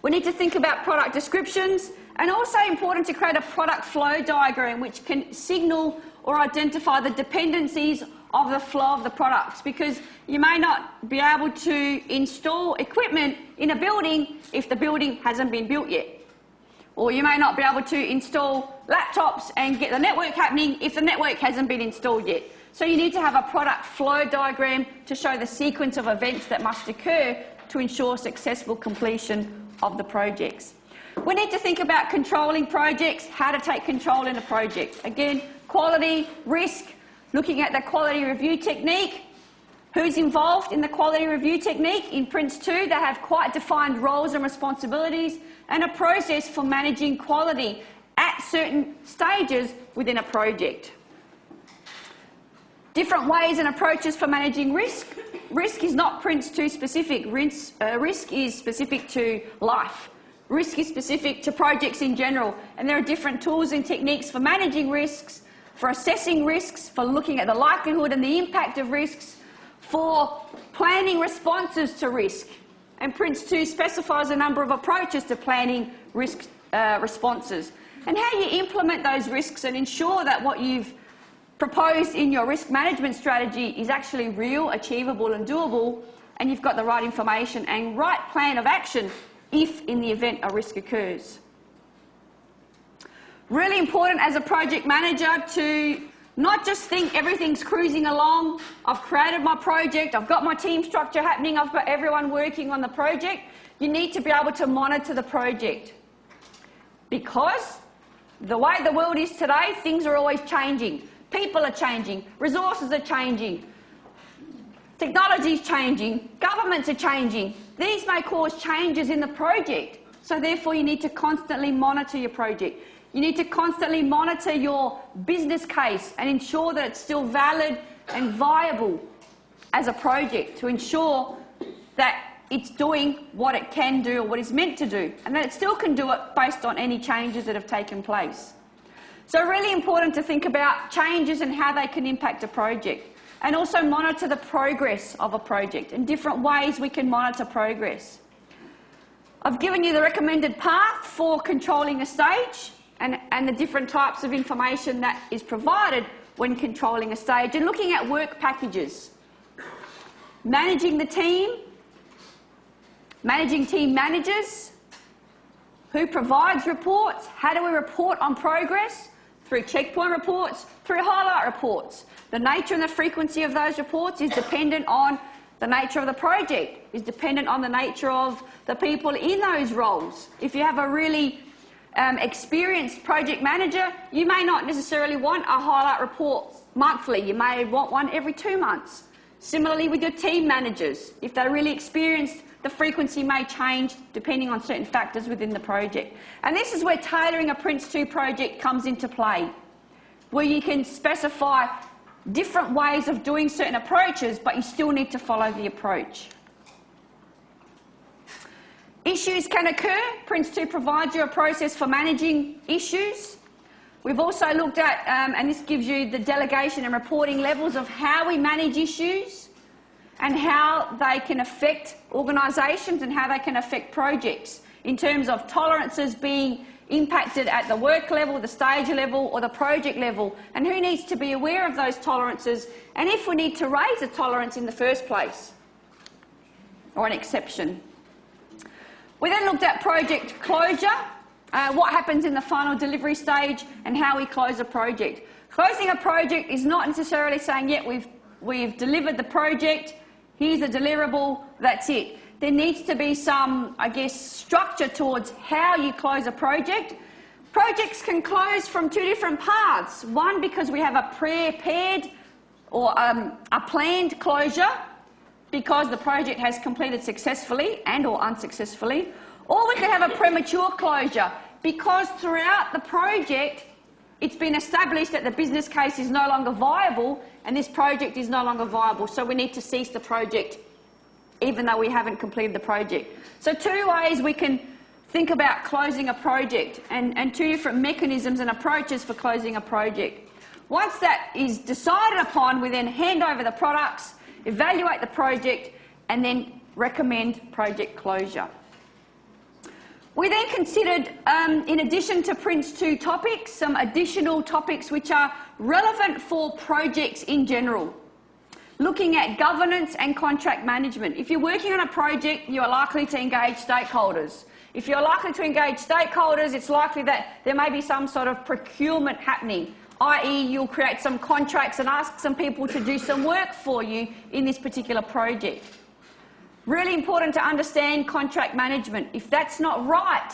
We need to think about product descriptions, and also important to create a product flow diagram which can signal or identify the dependencies of the flow of the products, because you may not be able to install equipment in a building if the building hasn't been built yet. Or you may not be able to install laptops and get the network happening if the network hasn't been installed yet. So you need to have a product flow diagram to show the sequence of events that must occur to ensure successful completion of the projects. We need to think about controlling projects, how to take control in a project. Again, quality, risk, looking at the quality review technique. Who's involved in the quality review technique? In Prince 2, they have quite defined roles and responsibilities and a process for managing quality at certain stages within a project. Different ways and approaches for managing risk. Risk is not Prince 2 specific. Risk is specific to life. Risk is specific to projects in general, and there are different tools and techniques for managing risks, for assessing risks, for looking at the likelihood and the impact of risks, for planning responses to risk. And Prince 2 specifies a number of approaches to planning risk responses, and how you implement those risks and ensure that what you've proposed in your risk management strategy is actually real, achievable and doable, and you've got the right information and right plan of action if in the event a risk occurs. Really important as a project manager to not just think everything's cruising along, I've created my project, I've got my team structure happening, I've got everyone working on the project. You need to be able to monitor the project, because the way the world is today, things are always changing. People are changing, resources are changing, technology is changing, governments are changing. These may cause changes in the project, so therefore you need to constantly monitor your project. You need to constantly monitor your business case and ensure that it's still valid and viable as a project, to ensure that it's doing what it can do or what it's meant to do, and that it still can do it based on any changes that have taken place. So really important to think about changes and how they can impact a project, and also monitor the progress of a project and different ways we can monitor progress. I've given you the recommended path for controlling a stage and the different types of information that is provided when controlling a stage, and looking at work packages. Managing the team, managing team managers, who provides reports, how do we report on progress? Through checkpoint reports, through highlight reports. The nature and the frequency of those reports is dependent on the nature of the project, is dependent on the nature of the people in those roles. If you have a really experienced project manager, you may not necessarily want a highlight report monthly. You may want one every 2 months. Similarly with your team managers, if they're really experienced, the frequency may change depending on certain factors within the project. And this is where tailoring a Prince 2 project comes into play, where you can specify different ways of doing certain approaches, but you still need to follow the approach. Issues can occur. Prince 2 provides you a process for managing issues. We've also looked at, and this gives you the delegation and reporting levels of how we manage issues and how they can affect organisations and how they can affect projects, in terms of tolerances being impacted at the work level, the stage level or the project level, and who needs to be aware of those tolerances, and if we need to raise a tolerance in the first place or an exception. We then looked at project closure, what happens in the final delivery stage and how we close a project. Closing a project is not necessarily saying, yeah, we've delivered the project, here's a deliverable, that's it. There needs to be some, I guess, structure towards how you close a project. Projects can close from 2 different paths. One, because we have a prepared or a planned closure, because the project has completed successfully and or unsuccessfully. Or we can have a premature closure, because throughout the project it's been established that the business case is no longer viable and this project is no longer viable, so we need to cease the project even though we haven't completed the project. So 2 ways we can think about closing a project, and 2 different mechanisms and approaches for closing a project. Once that is decided upon, we then hand over the products, evaluate the project and then recommend project closure. We then considered, in addition to Prince 2 topics, some additional topics which are relevant for projects in general. looking at governance and contract management. If you're working on a project, you are likely to engage stakeholders. If you're likely to engage stakeholders, it's likely that there may be some sort of procurement happening, i.e. you'll create some contracts and ask some people to do some work for you in this particular project. Really important to understand contract management. If that's not right,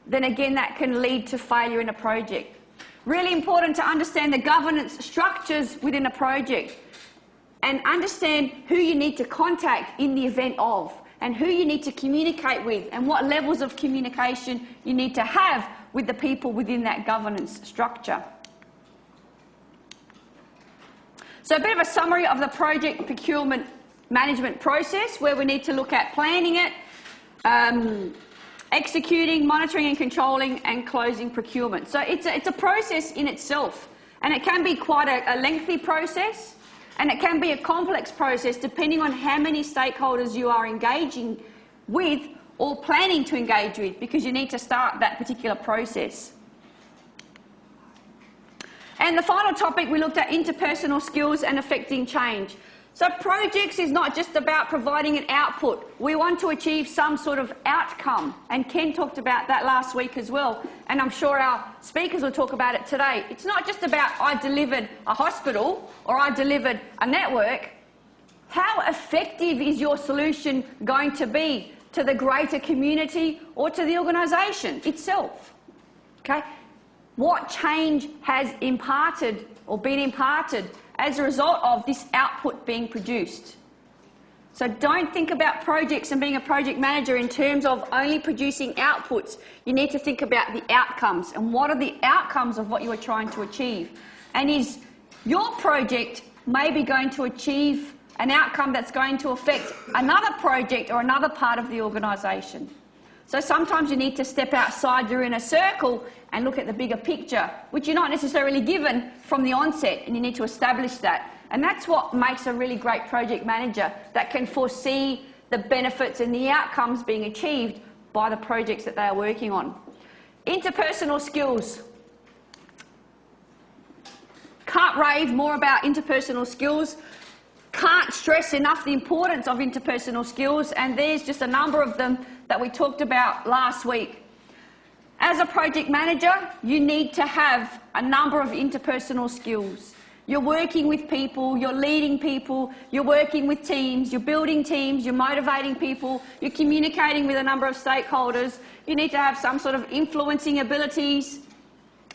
then again that can lead to failure in a project. Really important to understand the governance structures within a project and understand who you need to contact in the event of, and who you need to communicate with, and what levels of communication you need to have with the people within that governance structure. So a bit of a summary of the project procurement management process, where we need to look at planning it, executing, monitoring and controlling, and closing procurement. So it's a process in itself, and it can be quite a lengthy process, and it can be a complex process depending on how many stakeholders you are engaging with or planning to engage with, because you need to start that particular process. And the final topic, we looked at interpersonal skills and affecting change. So projects is not just about providing an output. We want to achieve some sort of outcome, and Ken talked about that last week as well, and I'm sure our speakers will talk about it today. It's not just about I delivered a hospital or I delivered a network. How effective is your solution going to be to the greater community or to the organisation itself? Okay? What change has imparted or been imparted as a result of this output being produced? So don't think about projects and being a project manager in terms of only producing outputs. You need to think about the outcomes, and what are the outcomes of what you are trying to achieve. And is your project maybe going to achieve an outcome that's going to affect another project or another part of the organisation? So sometimes you need to step outside your inner circle and look at the bigger picture, which you're not necessarily given from the onset, and you need to establish that. And that's what makes a really great project manager, that can foresee the benefits and the outcomes being achieved by the projects that they are working on. Interpersonal skills. Can't rave more about interpersonal skills. Can't stress enough the importance of interpersonal skills, and there's just a number of them that we talked about last week. As a project manager, you need to have a number of interpersonal skills. You're working with people, you're leading people, you're working with teams, you're building teams, you're motivating people, you're communicating with a number of stakeholders. You need to have some sort of influencing abilities,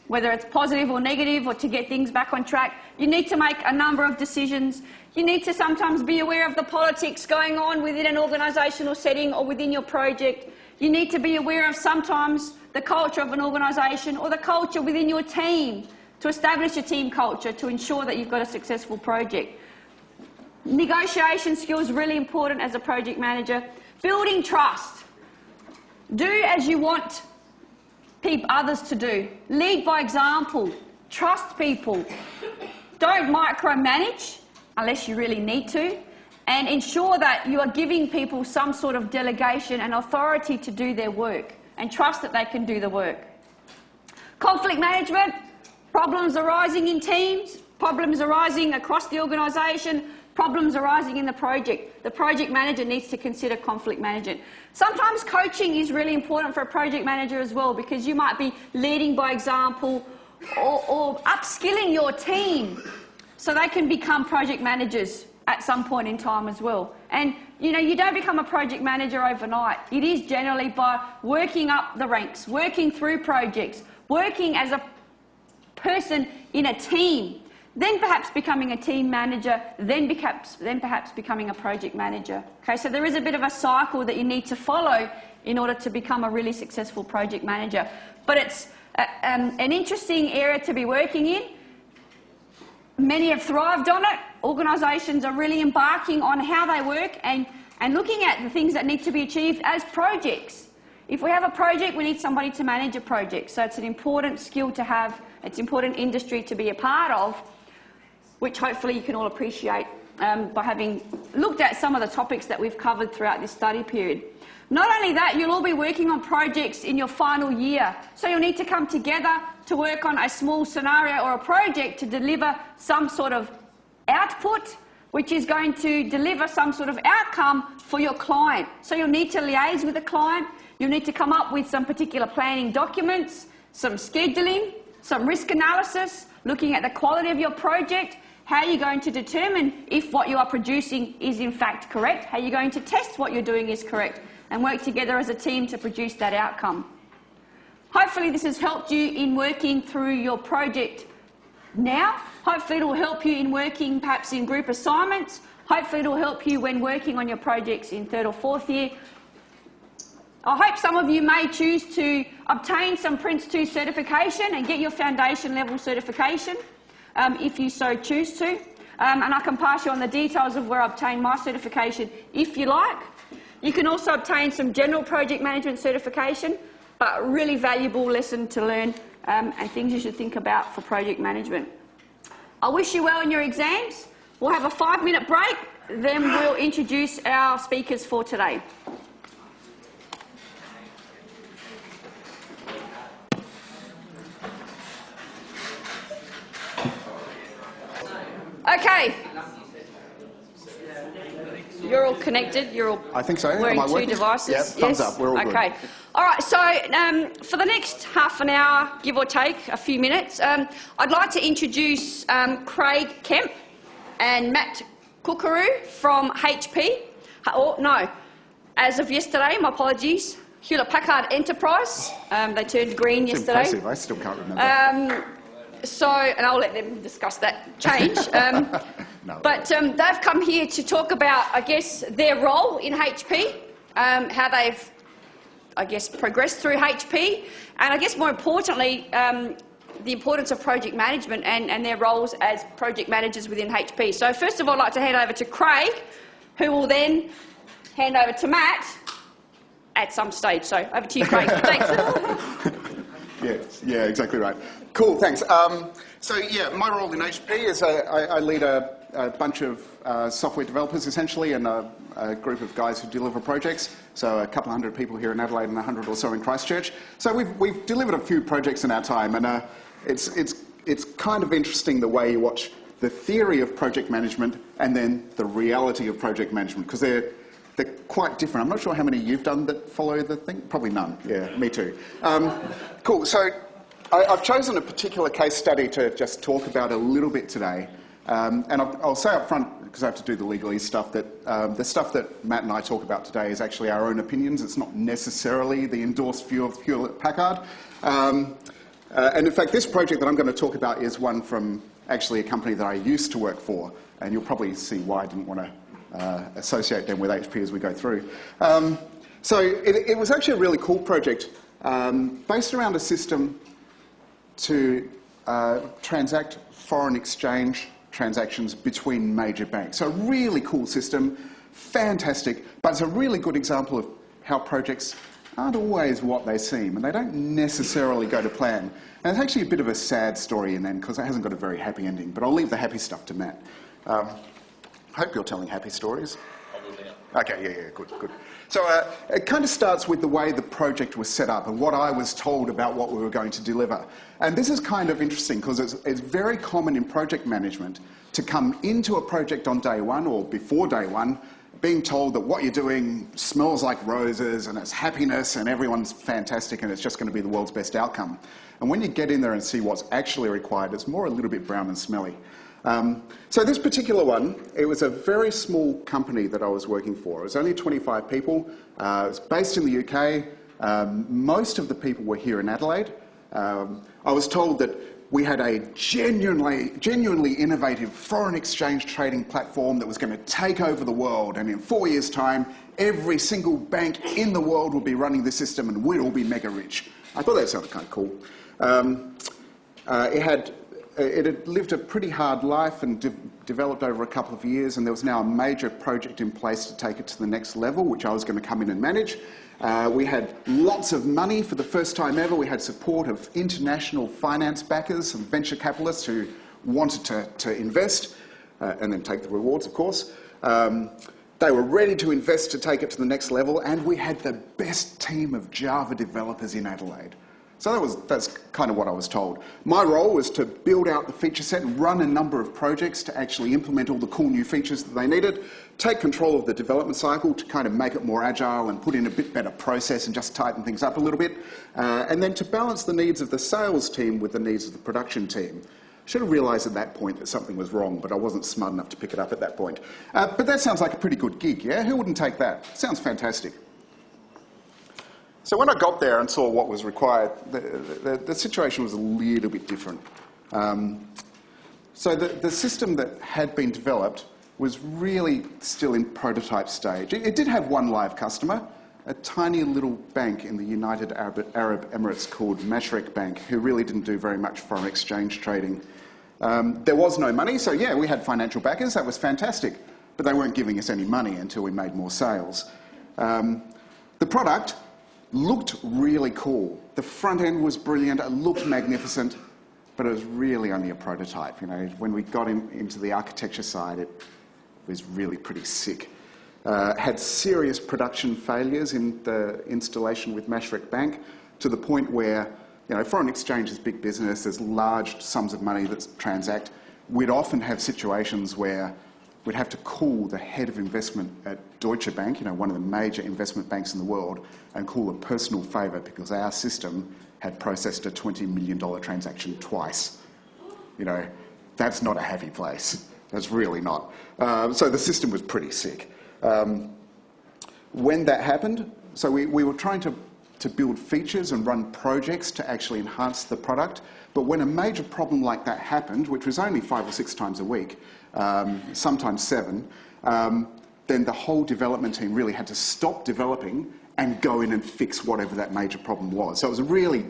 whether it's positive or negative, or to get things back on track. You need to make a number of decisions. You need to sometimes be aware of the politics going on within an organisational setting or within your project. You need to be aware of sometimes the culture of an organisation or the culture within your team, to establish a team culture to ensure that you've got a successful project. Negotiation skills really important as a project manager. Building trust. Do as you want others to do. Lead by example. Trust people. Don't micromanage unless you really need to, and ensure that you are giving people some sort of delegation and authority to do their work, and trust that they can do the work. Conflict management. Problems arising in teams, problems arising across the organisation, problems arising in the project. The project manager needs to consider conflict management. Sometimes coaching is really important for a project manager as well, because you might be leading by example or upskilling your team so they can become project managers at some point in time as well. And you know, you don't become a project manager overnight. It is generally by working up the ranks, working through projects, working as a person in a team, then perhaps becoming a team manager, then perhaps becoming a project manager. Okay, so there is a bit of a cycle that you need to follow in order to become a really successful project manager. But it's an interesting area to be working in. Many have thrived on it. Organisations are really embarking on how they work and looking at the things that need to be achieved as projects. If we have a project, we need somebody to manage a project. So it's an important skill to have. It's an important industry to be a part of, which hopefully you can all appreciate by having looked at some of the topics that we've covered throughout this study period. Not only that, you'll all be working on projects in your final year. So you'll need to come together to work on a small scenario or a project to deliver some sort of output which is going to deliver some sort of outcome for your client. So you'll need to liaise with the client, you'll need to come up with some particular planning documents, some scheduling, some risk analysis, looking at the quality of your project, how you're going to determine if what you are producing is in fact correct, how you're going to test what you're doing is correct, and work together as a team to produce that outcome. Hopefully this has helped you in working through your project now. Hopefully it will help you in working perhaps in group assignments. Hopefully it will help you when working on your projects in 3rd or 4th year. I hope some of you may choose to obtain some Prince 2 certification and get your foundation level certification if you so choose to. And I can pass you on the details of where I obtained my certification if you like. You can also obtain some general project management certification, but a really valuable lesson to learn and things you should think about for project management. I wish you well in your exams. We'll have a 5-minute break, then we'll introduce our speakers for today. Okay. You're all connected. You're all I think so. wearing Am I 2 working? devices. Yeah, thumbs up. We're all good. Okay. All right. So for the next half an hour, give or take a few minutes, I'd like to introduce Craig Kemp and Matt Kookaroo from HP. Oh, no. As of yesterday, my apologies, Hewlett Packard Enterprise. They turned green It's yesterday. impressive. I still can't remember. And I'll let them discuss that change. No. But they've come here to talk about, I guess, their role in HP, how they've, I guess, progressed through HP, and I guess more importantly, the importance of project management and their roles as project managers within HP. So first of all, I'd like to hand over to Craig, who will then hand over to Matt at some stage. So over to you, Craig. Thanks. Yeah, exactly right. Cool, thanks. My role in HP is I lead a bunch of software developers, essentially, and a group of guys who deliver projects. So a couple of hundred people here in Adelaide and 100 or so in Christchurch. So we've delivered a few projects in our time, and it's kind of interesting the way you watch the theory of project management and then the reality of project management, because they're quite different. I'm not sure how many you've done that follow the thing. Probably none. Yeah, me too. Cool. So I've chosen a particular case study to just talk about a little bit today. And I'll say up front, because I have to do the legalese stuff, that the stuff that Matt and I talk about today is actually our own opinions. It's not necessarily the endorsed view of Hewlett Packard. And in fact, this project that I'm going to talk about is one from actually a company that I used to work for. And you'll probably see why I didn't want to associate them with HP as we go through. So it was actually a really cool project based around a system to transact foreign exchange transactions between major banks. So a really cool system, fantastic, but it's a really good example of how projects aren't always what they seem, and they don't necessarily go to plan. And it's actually a bit of a sad story in the end, because it hasn't got a very happy ending, but I'll leave the happy stuff to Matt. Hope you're telling happy stories. Okay, yeah, good. So it kind of starts with the way the project was set up and what I was told about what we were going to deliver. And this is kind of interesting because it's very common in project management to come into a project on day one or before day one being told that what you're doing smells like roses and it's happiness and everyone's fantastic and it's just going to be the world's best outcome. And when you get in there and see what's actually required, it's more a little bit brown and smelly. So this particular one, it was a very small company that I was working for. It was only 25 people. It was based in the UK. Most of the people were here in Adelaide. I was told that we had a genuinely innovative foreign exchange trading platform that was going to take over the world, and in 4 years' time, every single bank in the world will be running the system and we'll all be mega rich. I thought that sounded kind of cool. It had lived a pretty hard life and developed over a couple of years, and there was now a major project in place to take it to the next level, which I was going to come in and manage. We had lots of money for the first time ever. We had support of international finance backers and venture capitalists who wanted to invest and then take the rewards, of course. They were ready to invest to take it to the next level, and we had the best team of Java developers in Adelaide. So that's kind of what I was told. My role was to build out the feature set and run a number of projects to actually implement all the cool new features that they needed, take control of the development cycle to kind of make it more agile and put in a bit better process and just tighten things up a little bit, and then to balance the needs of the sales team with the needs of the production team. Should have realised at that point that something was wrong, but I wasn't smart enough to pick it up at that point. But that sounds like a pretty good gig, yeah? Who wouldn't take that? Sounds fantastic. So when I got there and saw what was required, the situation was a little bit different. So the system that had been developed was really still in prototype stage. It did have one live customer, a tiny little bank in the United Arab Emirates called Mashreq Bank, who really didn't do very much foreign exchange trading. There was no money, so yeah, we had financial backers, that was fantastic, but they weren't giving us any money until we made more sales. The product looked really cool. The front end was brilliant, it looked magnificent, but it was really only a prototype. You know, when we got into the architecture side, it was really pretty sick. Had serious production failures in the installation with Mashreq Bank, to the point where, you know, foreign exchange is big business, there's large sums of money that transact. We'd often have situations where we'd have to call the head of investment at Deutsche Bank, you know, one of the major investment banks in the world, and call a personal favour because our system had processed a $20 million transaction twice. You know, that's not a happy place. That's really not. So the system was pretty sick. When that happened, so we were trying to build features and run projects to actually enhance the product, but when a major problem like that happened, which was only 5 or 6 times a week, sometimes 7, then the whole development team really had to stop developing and go in and fix whatever that major problem was. So it was a really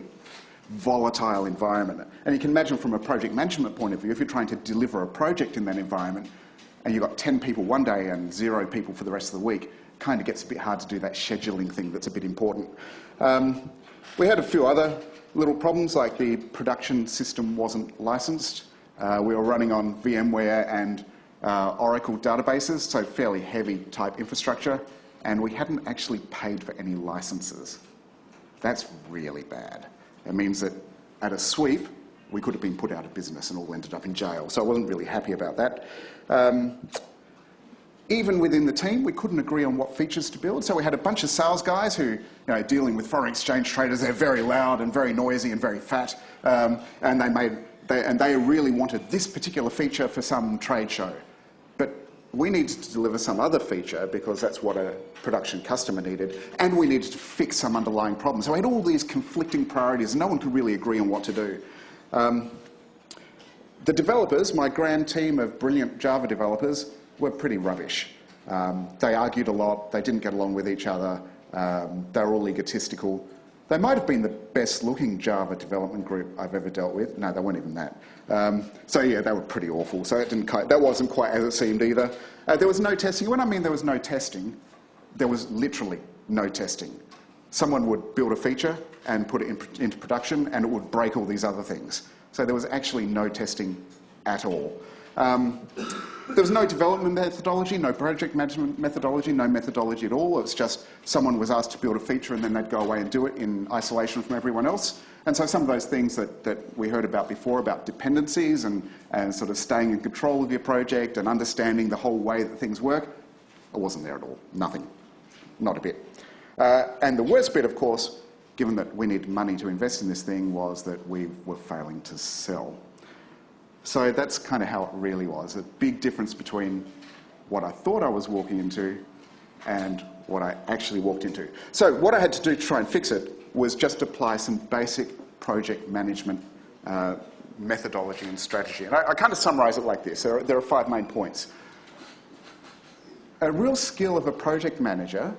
volatile environment. And you can imagine from a project management point of view, if you're trying to deliver a project in that environment and you've got 10 people one day and 0 people for the rest of the week, it kind of gets a bit hard to do that scheduling thing that's a bit important. We had a few other little problems, like the production system wasn't licensed. We were running on VMware and Oracle databases, so fairly heavy type infrastructure, and we hadn't actually paid for any licenses. That's really bad. It means that at a sweep, we could have been put out of business and all ended up in jail, so I wasn't really happy about that. Even within the team, we couldn't agree on what features to build, so we had a bunch of sales guys who, you know, dealing with foreign exchange traders, they're very loud and very noisy and very fat, and they really wanted this particular feature for some trade show. But we needed to deliver some other feature because that's what a production customer needed, and we needed to fix some underlying problem. So we had all these conflicting priorities, and no one could really agree on what to do. The developers, my grand team of brilliant Java developers, were pretty rubbish. They argued a lot, they didn't get along with each other, they were all egotistical. They might have been the best looking Java development group I've ever dealt with. No, they weren't even that. So yeah, they were pretty awful. So that wasn't quite as it seemed either. There was no testing. When I mean there was no testing, there was literally no testing. Someone would build a feature and put it into production and it would break all these other things. So there was actually no testing at all. There was no development methodology, no project management methodology, no methodology at all. It was just someone was asked to build a feature and then they'd go away and do it in isolation from everyone else. And so some of those things that we heard about before, about dependencies and sort of staying in control of your project and understanding the whole way that things work, it wasn't there at all. Nothing. Not a bit. And the worst bit, of course, given that we needed money to invest in this thing, was that we were failing to sell. So that's kind of how it really was. A big difference between what I thought I was walking into and what I actually walked into. So what I had to do to try and fix it was just apply some basic project management methodology and strategy. And I kind of summarise it like this. There are 5 main points. A real skill of a project manager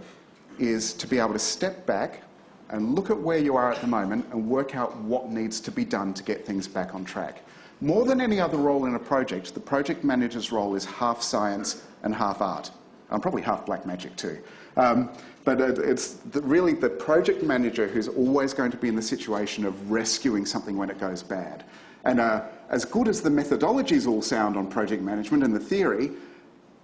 is to be able to step back and look at where you are at the moment and work out what needs to be done to get things back on track. More than any other role in a project, the project manager's role is half science and half art. I'm probably half black magic too. But it's really the project manager who's always going to be in the situation of rescuing something when it goes bad. And as good as the methodologies all sound on project management and the theory,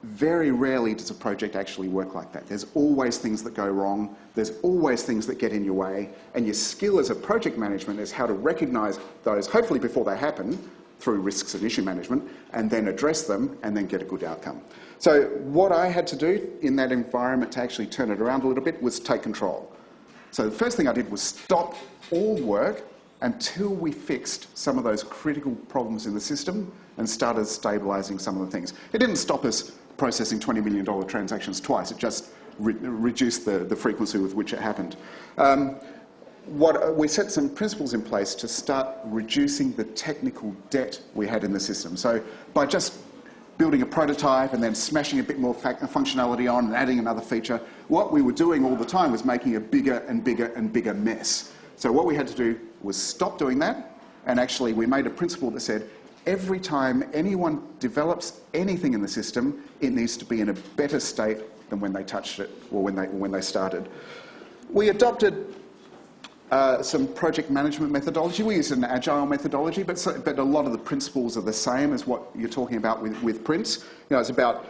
very rarely does a project actually work like that. There's always things that go wrong. There's always things that get in your way. And your skill as a project management is how to recognise those, hopefully before they happen, through risks and issue management, and then address them and then get a good outcome. So what I had to do in that environment to actually turn it around a little bit was take control. So the first thing I did was stop all work until we fixed some of those critical problems in the system and started stabilising some of the things. It didn't stop us processing $20 million transactions twice. It just reduced the frequency with which it happened. We set some principles in place to start reducing the technical debt we had in the system. So by just building a prototype and then smashing a bit more functionality on and adding another feature, what we were doing all the time was making a bigger and bigger and bigger mess. So what we had to do was stop doing that, and actually we made a principle that said every time anyone develops anything in the system, it needs to be in a better state than when they touched it or when they started. We adopted some project management methodology. We used an agile methodology, but a lot of the principles are the same as what you're talking about with Prince. It's about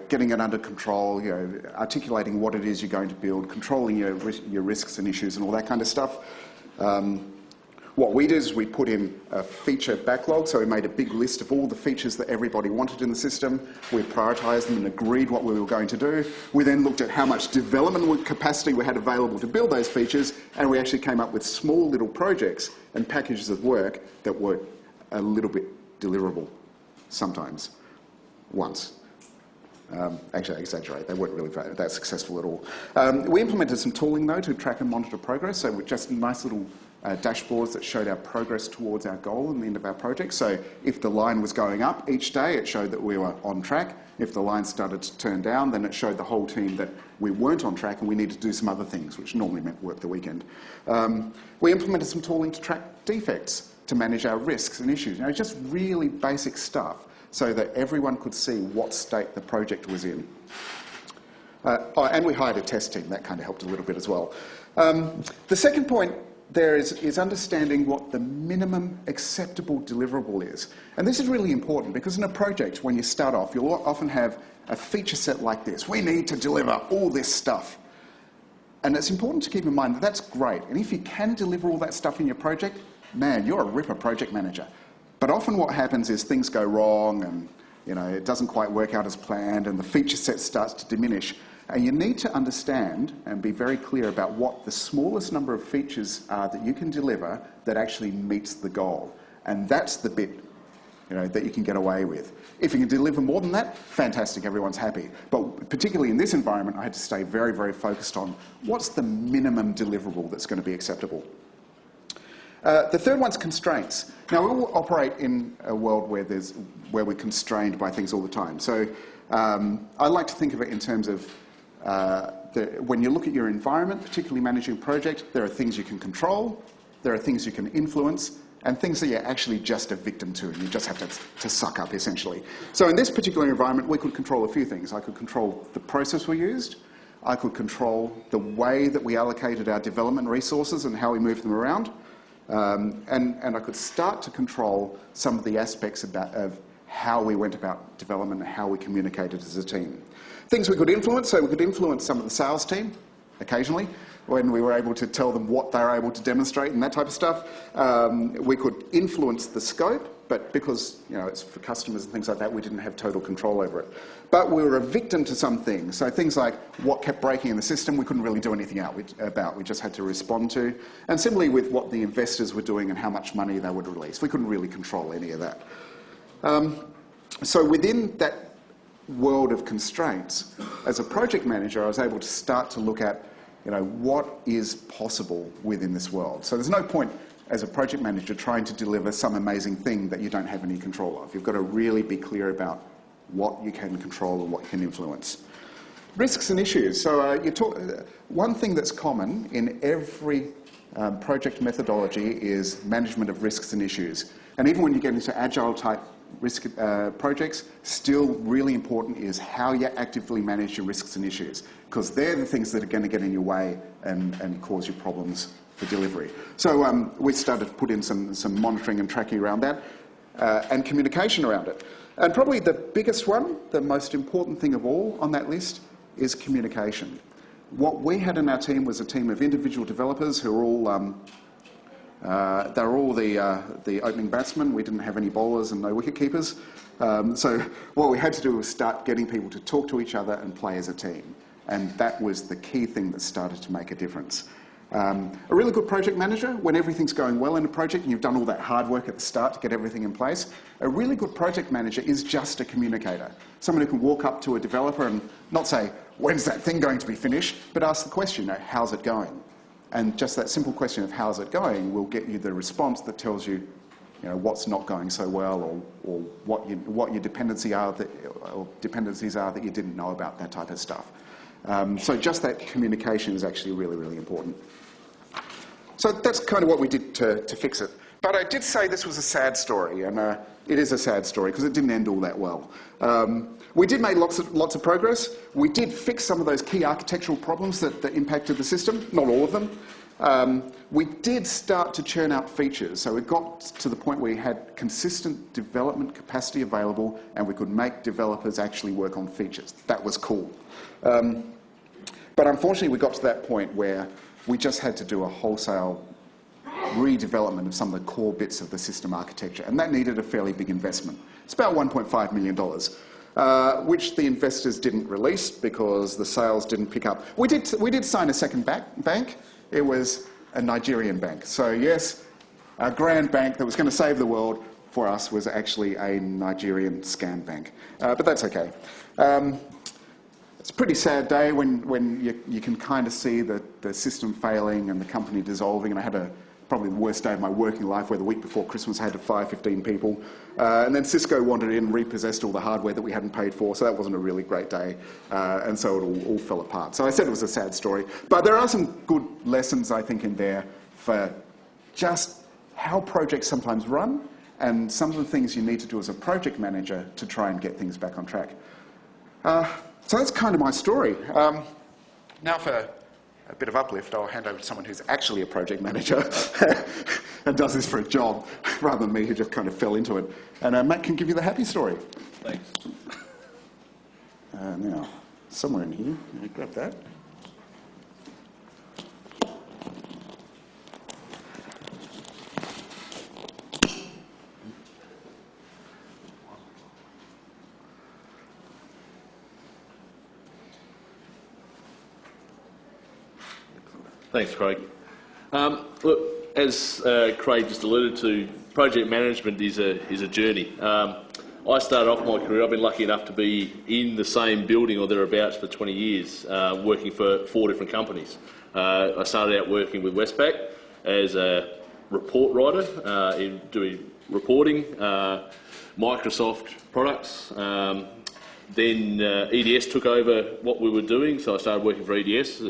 getting it under control, articulating what it is you're going to build, controlling your risks and issues and all that kind of stuff. What we did is we put in a feature backlog, so we made a big list of all the features that everybody wanted in the system. We prioritised them and agreed what we were going to do. We then looked at how much development capacity we had available to build those features, and we actually came up with small little projects and packages of work that were a little bit deliverable, sometimes, once. Actually, I exaggerate. They weren't really that successful at all. We implemented some tooling, though, to track and monitor progress. So with just nice little dashboards that showed our progress towards our goal and the end of our project. So if the line was going up each day, it showed that we were on track. If the line started to turn down, then it showed the whole team that we weren't on track and we needed to do some other things, which normally meant work the weekend. We implemented some tooling to track defects, to manage our risks and issues. Just really basic stuff, so that everyone could see what state the project was in. And we hired a test team. That kind of helped a little bit as well. The second point there is understanding what the minimum acceptable deliverable is. And this is really important because in a project, when you start off, you'll often have a feature set like this. We need to deliver all this stuff. And it's important to keep in mind that that's great. And if you can deliver all that stuff in your project, man, you're a ripper project manager. But often what happens is things go wrong and it doesn't quite work out as planned and the feature set starts to diminish. And you need to understand and be very clear about what the smallest number of features are that you can deliver that actually meets the goal. And that's the bit that you can get away with. If you can deliver more than that, fantastic, everyone's happy. But particularly in this environment, I had to stay very, very focused on what's the minimum deliverable that's going to be acceptable. The third one's constraints. Now, we all operate in a world where we're constrained by things all the time. So I like to think of it in terms of when you look at your environment, particularly managing a project, there are things you can control, there are things you can influence, and things that you're actually just a victim to, and you just have to suck up, essentially. So in this particular environment, we could control a few things. I could control the process we used. I could control the way that we allocated our development resources and how we moved them around. And I could start to control some of the aspects of how we went about development and how we communicated as a team. Things we could influence, so we could influence some of the sales team occasionally when we were able to tell them what they were able to demonstrate and that type of stuff. We could influence the scope, but because it's for customers and things like that, we didn't have total control over it. But we were a victim to some things. So things like what kept breaking in the system, we couldn't really do anything about. We just had to respond to. And similarly with what the investors were doing and how much money they would release. We couldn't really control any of that. So within that world of constraints, as a project manager, I was able to start to look at what is possible within this world. So there's no point as a project manager trying to deliver some amazing thing that you don't have any control of. You've got to really be clear about what you can control and what you can influence. Risks and issues. So one thing that's common in every project methodology is management of risks and issues. And even when you get into agile type risk projects, still really important is how you actively manage your risks and issues, because they're the things that are going to get in your way and cause you problems for delivery. So we started to put in some monitoring and tracking around that and communication around it. And probably the biggest one, the most important thing of all on that list, is communication. What we had in our team was a team of individual developers who were all, they were all the opening batsmen. We didn't have any bowlers and no wicket keepers. So what we had to do was start getting people to talk to each other and play as a team. And that was the key thing that started to make a difference. A really good project manager, when everything's going well in a project and you've done all that hard work at the start to get everything in place, a really good project manager is just a communicator. Someone who can walk up to a developer and not say, when's that thing going to be finished, but ask the question, how's it going? And just that simple question of how's it going will get you the response that tells you, what's not going so well, or what your dependencies are that you didn't know about, that type of stuff. So just that communication is actually really, really important. So that's kind of what we did to fix it. But I did say this was a sad story, and it is a sad story because it didn't end all that well. We did make lots of progress. We did fix some of those key architectural problems that impacted the system, not all of them. We did start to churn out features, so we got to the point where we had consistent development capacity available and we could make developers actually work on features. That was cool. But unfortunately, we got to that point where we just had to do a wholesale redevelopment of some of the core bits of the system architecture, and that needed a fairly big investment. It's about $1.5 million, which the investors didn't release because the sales didn't pick up. We did sign a second bank. It was a Nigerian bank. So yes, a grand bank that was going to save the world for us was actually a Nigerian scam bank. But that's okay. It's a pretty sad day when you can kind of see the system failing and the company dissolving, and I had probably the worst day of my working life where the week before Christmas I had to fire 15 people. And then Cisco wandered in and repossessed all the hardware that we hadn't paid for, so that wasn't a really great day. And so it all fell apart. So I said it was a sad story. But there are some good lessons, I think, in there for just how projects sometimes run and some of the things you need to do as a project manager to try and get things back on track. So that's kind of my story. Now for a bit of uplift, I'll hand over to someone who's actually a project manager and does this for a job, rather than me who just kind of fell into it. And Matt can give you the happy story. Thanks. Now, somewhere in here, grab that. Thanks, Craig. Look, as Craig just alluded to, project management is a journey. I started off my career, I've been lucky enough to be in the same building or thereabouts for 20 years, working for 4 different companies. I started out working with Westpac as a report writer, in doing reporting, Microsoft products. Then EDS took over what we were doing, so I started working for EDS,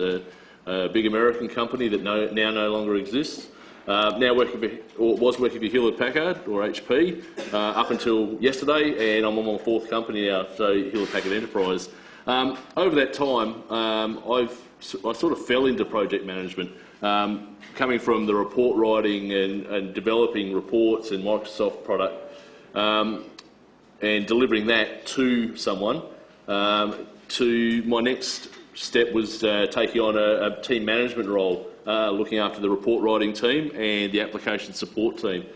a big American company that now no longer exists. Now was working for Hewlett Packard, or HP, up until yesterday, and I'm on my 4th company now, so Hewlett Packard Enterprise. Over that time, I sort of fell into project management, coming from the report writing and developing reports and Microsoft product, and delivering that to someone. To my next step was taking on a team management role, looking after the report writing team and the application support team.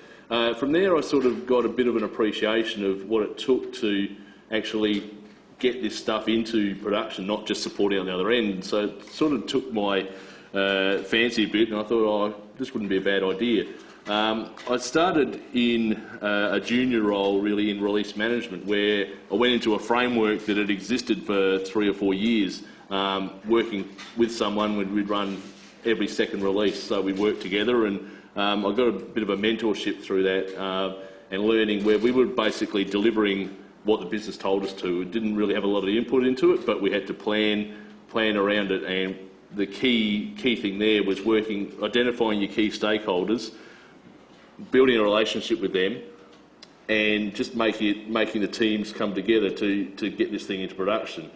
From there I sort of got a bit of an appreciation of what it took to actually get this stuff into production, not just supporting on the other end. So it sort of took my fancy a bit, and I thought, oh, this wouldn't be a bad idea. I started in a junior role really in release management, where I went into a framework that had existed for 3 or 4 years, working with someone when we'd run every second release. So we worked together, and I got a bit of a mentorship through that, and learning where we were basically delivering what the business told us to. We didn't really have a lot of input into it, but we had to plan around it. And the key thing there was identifying your key stakeholders, building a relationship with them, and just making the teams come together to get this thing into production.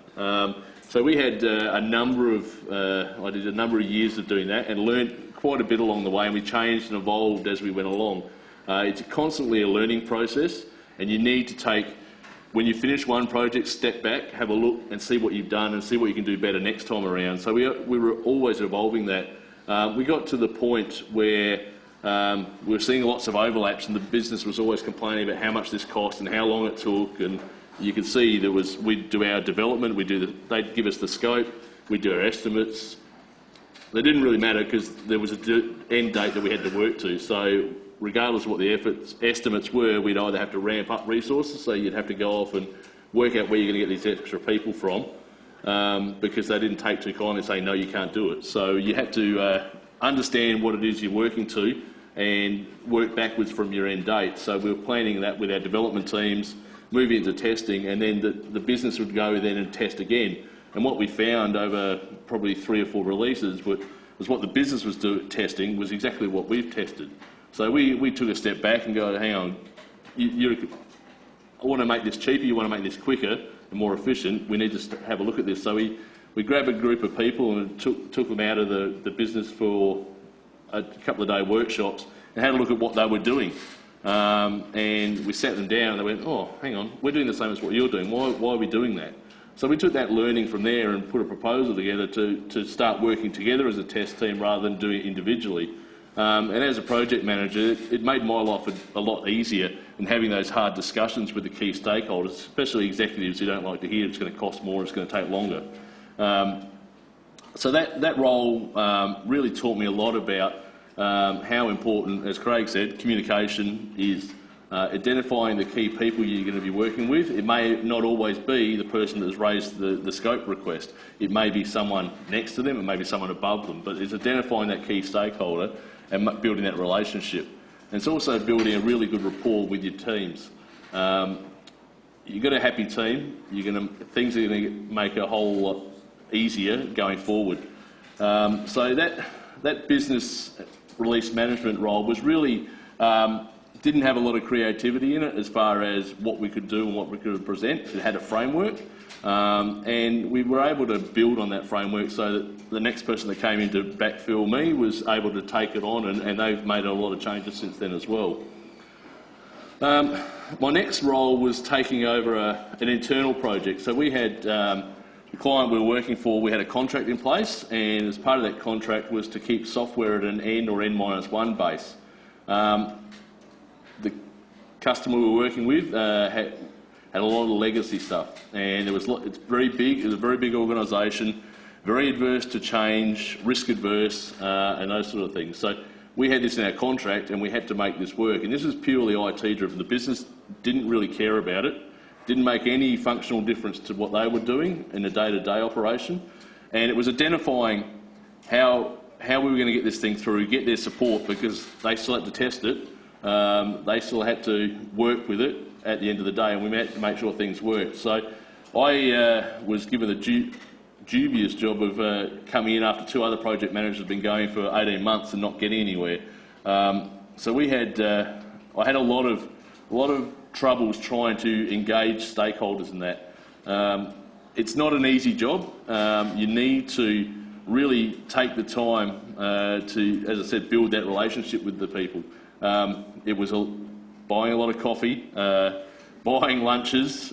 So we had I did a number of years of doing that and learned quite a bit along the way, and we changed and evolved as we went along. It's constantly a learning process, and you need to take when you finish one project, step back, have a look and see what you've done and see what you can do better next time around. So we were always evolving that. We got to the point where we were seeing lots of overlaps, and the business was always complaining about how much this cost and how long it took. And you could see we'd do our development, they'd give us the scope, we'd do our estimates. They didn't really matter because there was an end date that we had to work to. So regardless of what the estimates were, we'd either have to ramp up resources, so you'd have to go off and work out where you're going to get these extra people from, because they didn't take too kindly and say, no, you can't do it. So you had to understand what it is you're working to and work backwards from your end date. So we were planning that with our development teams, moving into testing, and then the business would go then and test again. And what we found over probably 3 or 4 releases was what the business was testing was exactly what we've tested. So we took a step back and go, hang on, I want to make this cheaper, you want to make this quicker and more efficient, we need to have a look at this. So we grabbed a group of people and took them out of the business for a couple of day workshops and had a look at what they were doing. And we sat them down and they went, oh, hang on, we're doing the same as what you're doing, why are we doing that? So we took that learning from there and put a proposal together to start working together as a test team rather than doing it individually. And as a project manager, it made my life a lot easier in having those hard discussions with the key stakeholders, especially executives who don't like to hear it's going to cost more, it's going to take longer. So that role really taught me a lot about how important, as Craig said, communication is. Identifying the key people you're going to be working with. It may not always be the person that's raised the scope request. It may be someone next to them, it may be someone above them, but it's identifying that key stakeholder and building that relationship. And it's also building a really good rapport with your teams. You've got a happy team, things are going to make a whole lot easier going forward. So that business release management role was really didn't have a lot of creativity in it as far as what we could do and what we could present. It had a framework, and we were able to build on that framework so that the next person that came in to backfill me was able to take it on, and they've made a lot of changes since then as well. My next role was taking over an internal project. So we had the client we were working for, we had a contract in place, and as part of that contract was to keep software at an N or N-1 base. The customer we were working with had a lot of legacy stuff, and it's very big. It was a very big organisation, very adverse to change, risk adverse, and those sort of things. So we had this in our contract, and we had to make this work. And this was purely IT driven. The business didn't really care about it, didn't make any functional difference to what they were doing in the day-to-day operation, and it was identifying how we were going to get this thing through, get their support, because they still had to test it. They still had to work with it at the end of the day, and we had to make sure things worked. So I was given the dubious job of coming in after 2 other project managers had been going for 18 months and not getting anywhere. So we had, I had a lot of troubles trying to engage stakeholders in that. It's not an easy job. You need to really take the time to, as I said, build that relationship with the people. It was buying a lot of coffee, buying lunches,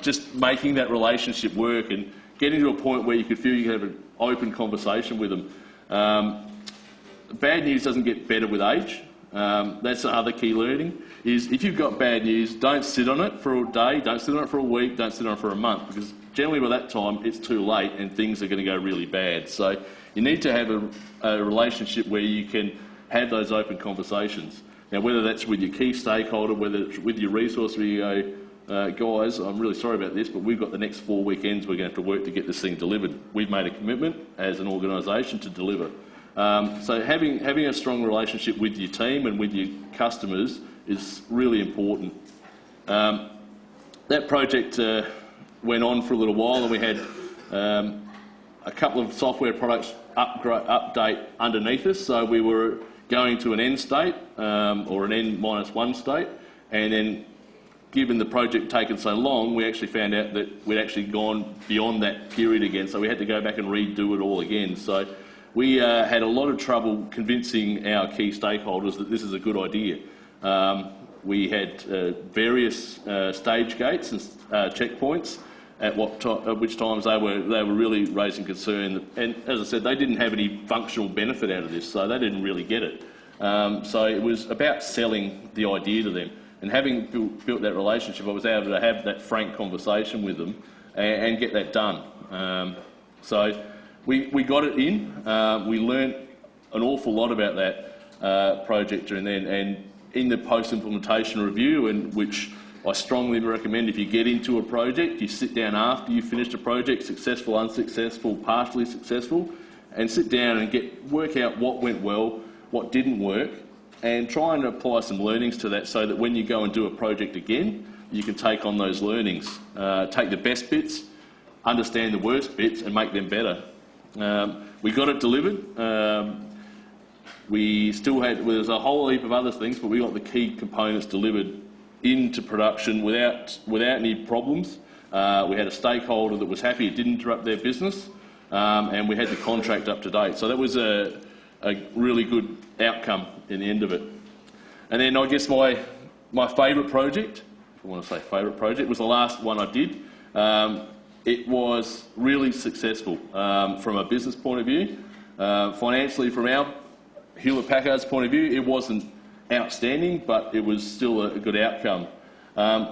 just making that relationship work and getting to a point where you could feel you could have an open conversation with them. Bad news doesn't get better with age. That's the other key learning, is if you've got bad news, don't sit on it for a day, don't sit on it for a week, don't sit on it for a month, because generally by that time it's too late and things are going to go really bad. So you need to have a relationship where you can have those open conversations. Now, whether that's with your key stakeholder, whether it's with your resource where you go, guys, I'm really sorry about this, but we've got the next 4 weekends we're going to have to work to get this thing delivered. We've made a commitment as an organisation to deliver. So having a strong relationship with your team and with your customers is really important. That project went on for a little while, and we had a couple of software products update underneath us. So we were going to an end state or an N-1 state, and then given the project taken so long, we actually found out that we'd actually gone beyond that period again, so we had to go back and redo it all again. So we had a lot of trouble convincing our key stakeholders that this is a good idea. We had various stage gates and checkpoints at which times they were really raising concern. And as I said, they didn't have any functional benefit out of this, so they didn't really get it. So it was about selling the idea to them. And having built that relationship, I was able to have that frank conversation with them and get that done. So we got it in. We learnt an awful lot about that project during then. And in the post-implementation review, and which I strongly recommend if you get into a project, you sit down after you finished a project, successful, unsuccessful, partially successful, and sit down and work out what went well, what didn't work, and try and apply some learnings to that so that when you go and do a project again, you can take on those learnings, take the best bits, understand the worst bits and make them better. We got it delivered. We still had, there's a whole heap of other things, but we got the key components delivered into production without any problems. We had a stakeholder that was happy, it didn't interrupt their business, and we had the contract up to date. So that was a really good outcome in the end of it. And then I guess my favourite project, if I want to say favourite project, was the last one I did. It was really successful from a business point of view. Financially, from our Hewlett-Packard's point of view, it wasn't outstanding, but it was still a good outcome.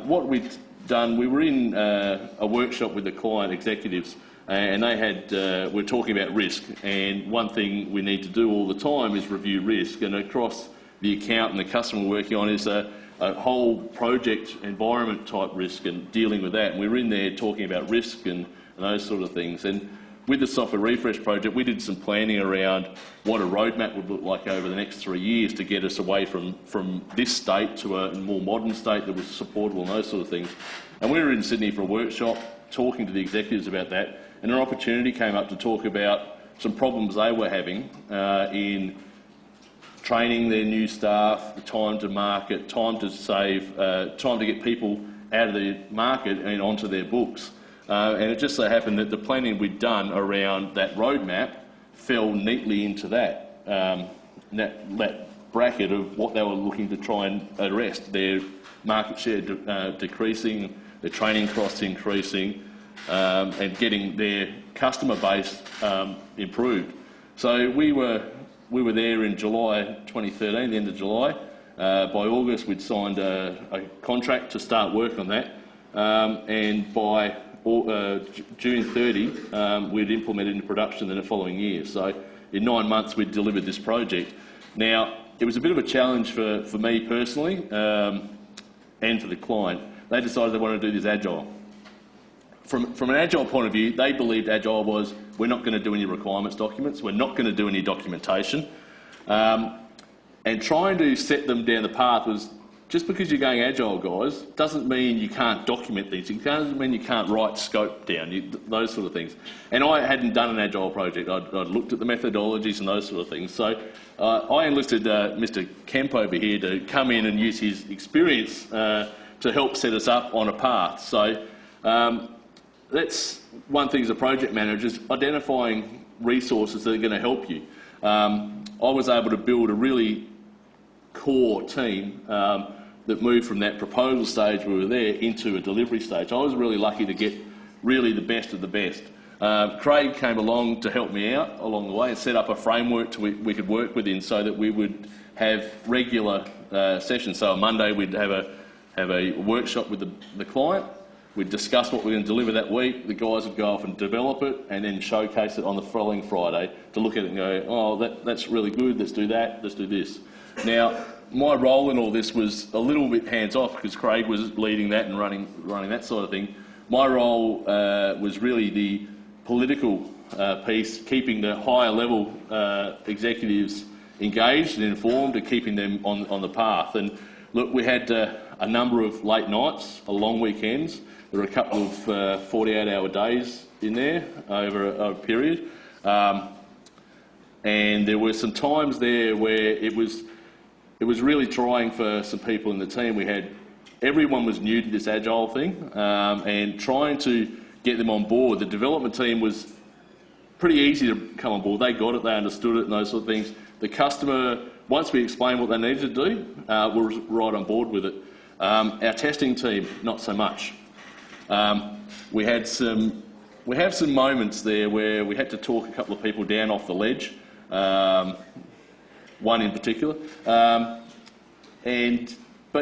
What we'd done, we were in a workshop with the client executives, and they had, we're talking about risk, and one thing we need to do all the time is review risk, and across the account and the customer we're working on is a whole project environment type risk and dealing with that. And we were in there talking about risk and those sort of things. And with the software refresh project, we did some planning around what a roadmap would look like over the next 3 years to get us away from this state to a more modern state that was supportable and those sort of things. And we were in Sydney for a workshop talking to the executives about that, and an opportunity came up to talk about some problems they were having in training their new staff, the time to market, time to save, time to get people out of the market and onto their books. And it just so happened that the planning we'd done around that roadmap fell neatly into that, that bracket of what they were looking to try and arrest. Their market share decreasing, their training costs increasing, and getting their customer base improved. So we were there in July 2013, the end of July. By August, we'd signed a contract to start work on that, and by June 30, we'd implemented into production in the following year. So in 9 months, we'd delivered this project. Now, it was a bit of a challenge for me personally and for the client. They decided they wanted to do this agile. From an agile point of view, they believed agile was, we're not going to do any requirements documents, we're not going to do any documentation. And trying to set them down the path was, just because you're going agile, guys, doesn't mean you can't document things. It doesn't mean you can't write scope down, those sort of things. And I hadn't done an agile project. I'd looked at the methodologies and those sort of things. So I enlisted Mr. Kemp over here to come in and use his experience to help set us up on a path. So that's one thing as a project manager, is identifying resources that are going to help you. I was able to build a really core team that moved from that proposal stage we were there into a delivery stage. I was really lucky to get really the best of the best. Craig came along to help me out along the way and set up a framework we could work within so that we would have regular sessions. So on Monday we'd have a workshop with the client. We'd discuss what we're going to deliver that week. The guys would go off and develop it and then showcase it on the following Friday to look at it and go, oh, that's really good, let's do that, let's do this. Now, my role in all this was a little bit hands-off because Craig was leading that and running that sort of thing. My role was really the political piece, keeping the higher level executives engaged and informed and keeping them on the path. And look, we had a number of late nights, long weekends. There were a couple of 48-hour days in there over a period. And there were some times there where it was really trying for some people in the team. Everyone was new to this agile thing, and trying to get them on board. The development team was pretty easy to come on board. They got it, they understood it and those sort of things. The customer, once we explained what they needed to do, were right on board with it. Our testing team, not so much. We have some moments there where we had to talk a couple of people down off the ledge, one in particular. But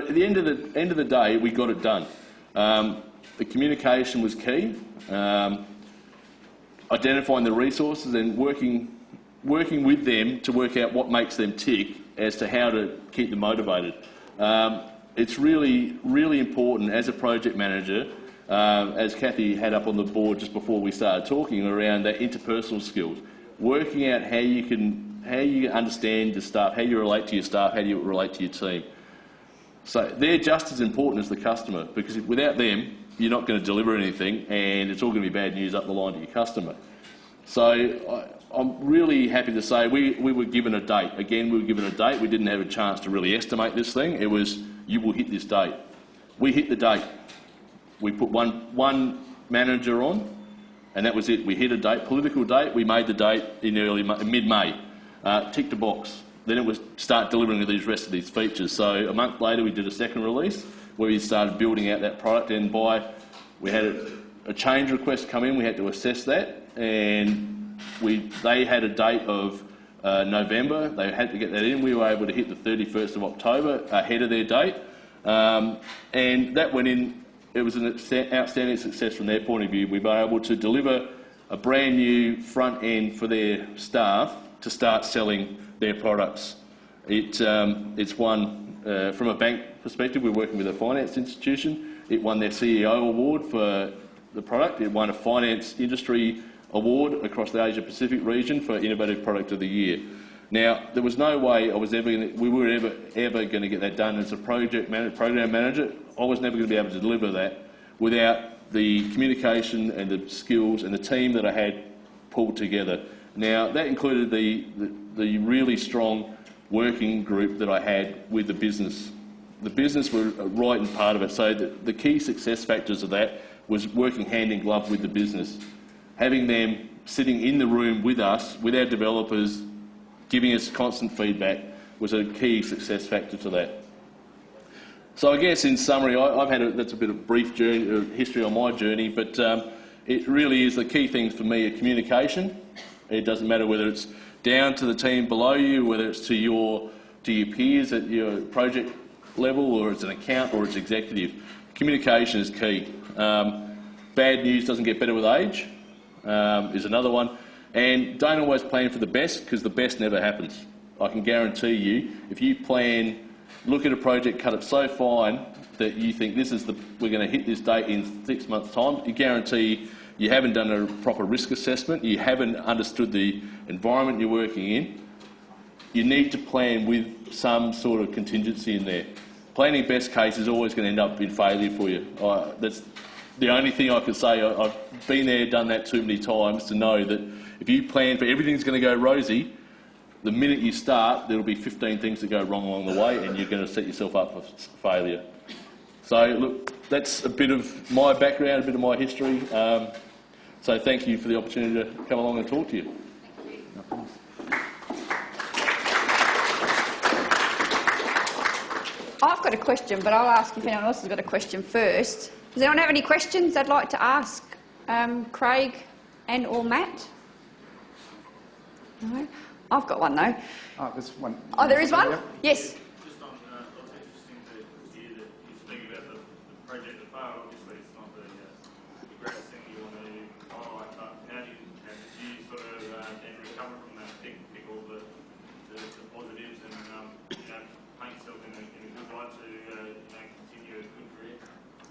at the end of the day, we got it done. The communication was key. Identifying the resources and working with them to work out what makes them tick as to how to keep them motivated. It's really, really important as a project manager, as Kathy had up on the board just before we started talking, around that interpersonal skills, working out how you understand the staff, how you relate to your staff, how you relate to your team. So they're just as important as the customer, because without them, you're not going to deliver anything, and it's all going to be bad news up the line to your customer. So I'm really happy to say we were given a date. Again, we were given a date. We didn't have a chance to really estimate this thing. It was, you will hit this date. We hit the date. We put one manager on, and that was it. We hit a date, political date. We made the date in mid-May. Ticked a box. Then it was start delivering the rest of these features. So a month later, we did a second release where we started building out that product, and we had a change request come in. We had to assess that, and they had a date of November. They had to get that in. We were able to hit the 31st of October ahead of their date, and that went in. It was an outstanding success from their point of view. We were able to deliver a brand new front end for their staff to start selling their products. It's won, from a bank perspective, we're working with a finance institution. It won their CEO award for the product. It won a finance industry award across the Asia Pacific region for Innovative Product of the Year. Now, there was no way we were ever going to get that done as a program manager. I was never going to be able to deliver that without the communication and the skills and the team that I had pulled together. Now, that included the really strong working group that I had with the business. The business were right in part of it, so the key success factors of that was working hand in glove with the business. Having them sitting in the room with us, with our developers, giving us constant feedback was a key success factor to that. So I guess in summary, that's a bit of brief history on my journey, but it really is the key things for me are communication. It doesn't matter whether it's down to the team below you, whether it's to your peers at your project level, or it's an account, or it's executive. Communication is key. Bad news doesn't get better with age, is another one. And don't always plan for the best, because the best never happens. I can guarantee you, if you look at a project, cut it so fine that you think we're going to hit this date in 6 months' time, you guarantee you haven't done a proper risk assessment, you haven't understood the environment you're working in. You need to plan with some sort of contingency in there. Planning best case is always going to end up in failure for you. That's the only thing I can say. I've been there, done that too many times to know that if you plan for everything's going to go rosy, the minute you start, there'll be 15 things that go wrong along the way, and you're going to set yourself up for failure. So, look, that's a bit of my background, a bit of my history. So thank you for the opportunity to come along and talk to you. I've got a question, but I'll ask if anyone else has got a question first. Does anyone have any questions they'd like to ask Craig and or Matt? No? I've got one though. Oh, there's one. Oh, there is one? Yep. Yes. Just on, it's interesting to hear that you speak about the project that failed. Obviously, it's not the greatest thing you want to highlight, but how do you sort of then recover from that, pick all the positives and paint yourself in a good light to continue a good career?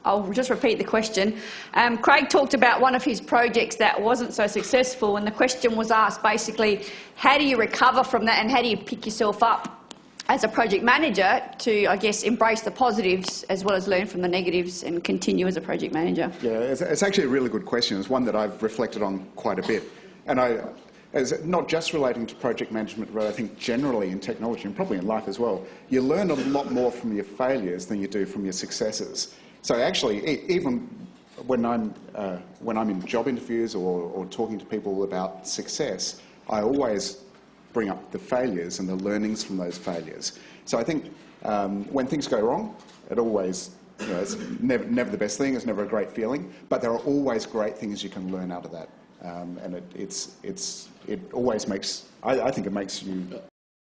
I'll just repeat the question. Craig talked about one of his projects that wasn't so successful, and the question was asked basically, how do you recover from that and how do you pick yourself up as a project manager to, I guess, embrace the positives as well as learn from the negatives and continue as a project manager? Yeah, it's actually a really good question. It's one that I've reflected on quite a bit. And as not just relating to project management, but I think generally in technology and probably in life as well, you learn a lot more from your failures than you do from your successes. So actually, even when I'm in job interviews or talking to people about success, I always bring up the failures and the learnings from those failures. So I think when things go wrong, it always, it's never the best thing, it's never a great feeling, but there are always great things you can learn out of that. And it always makes, I think it makes you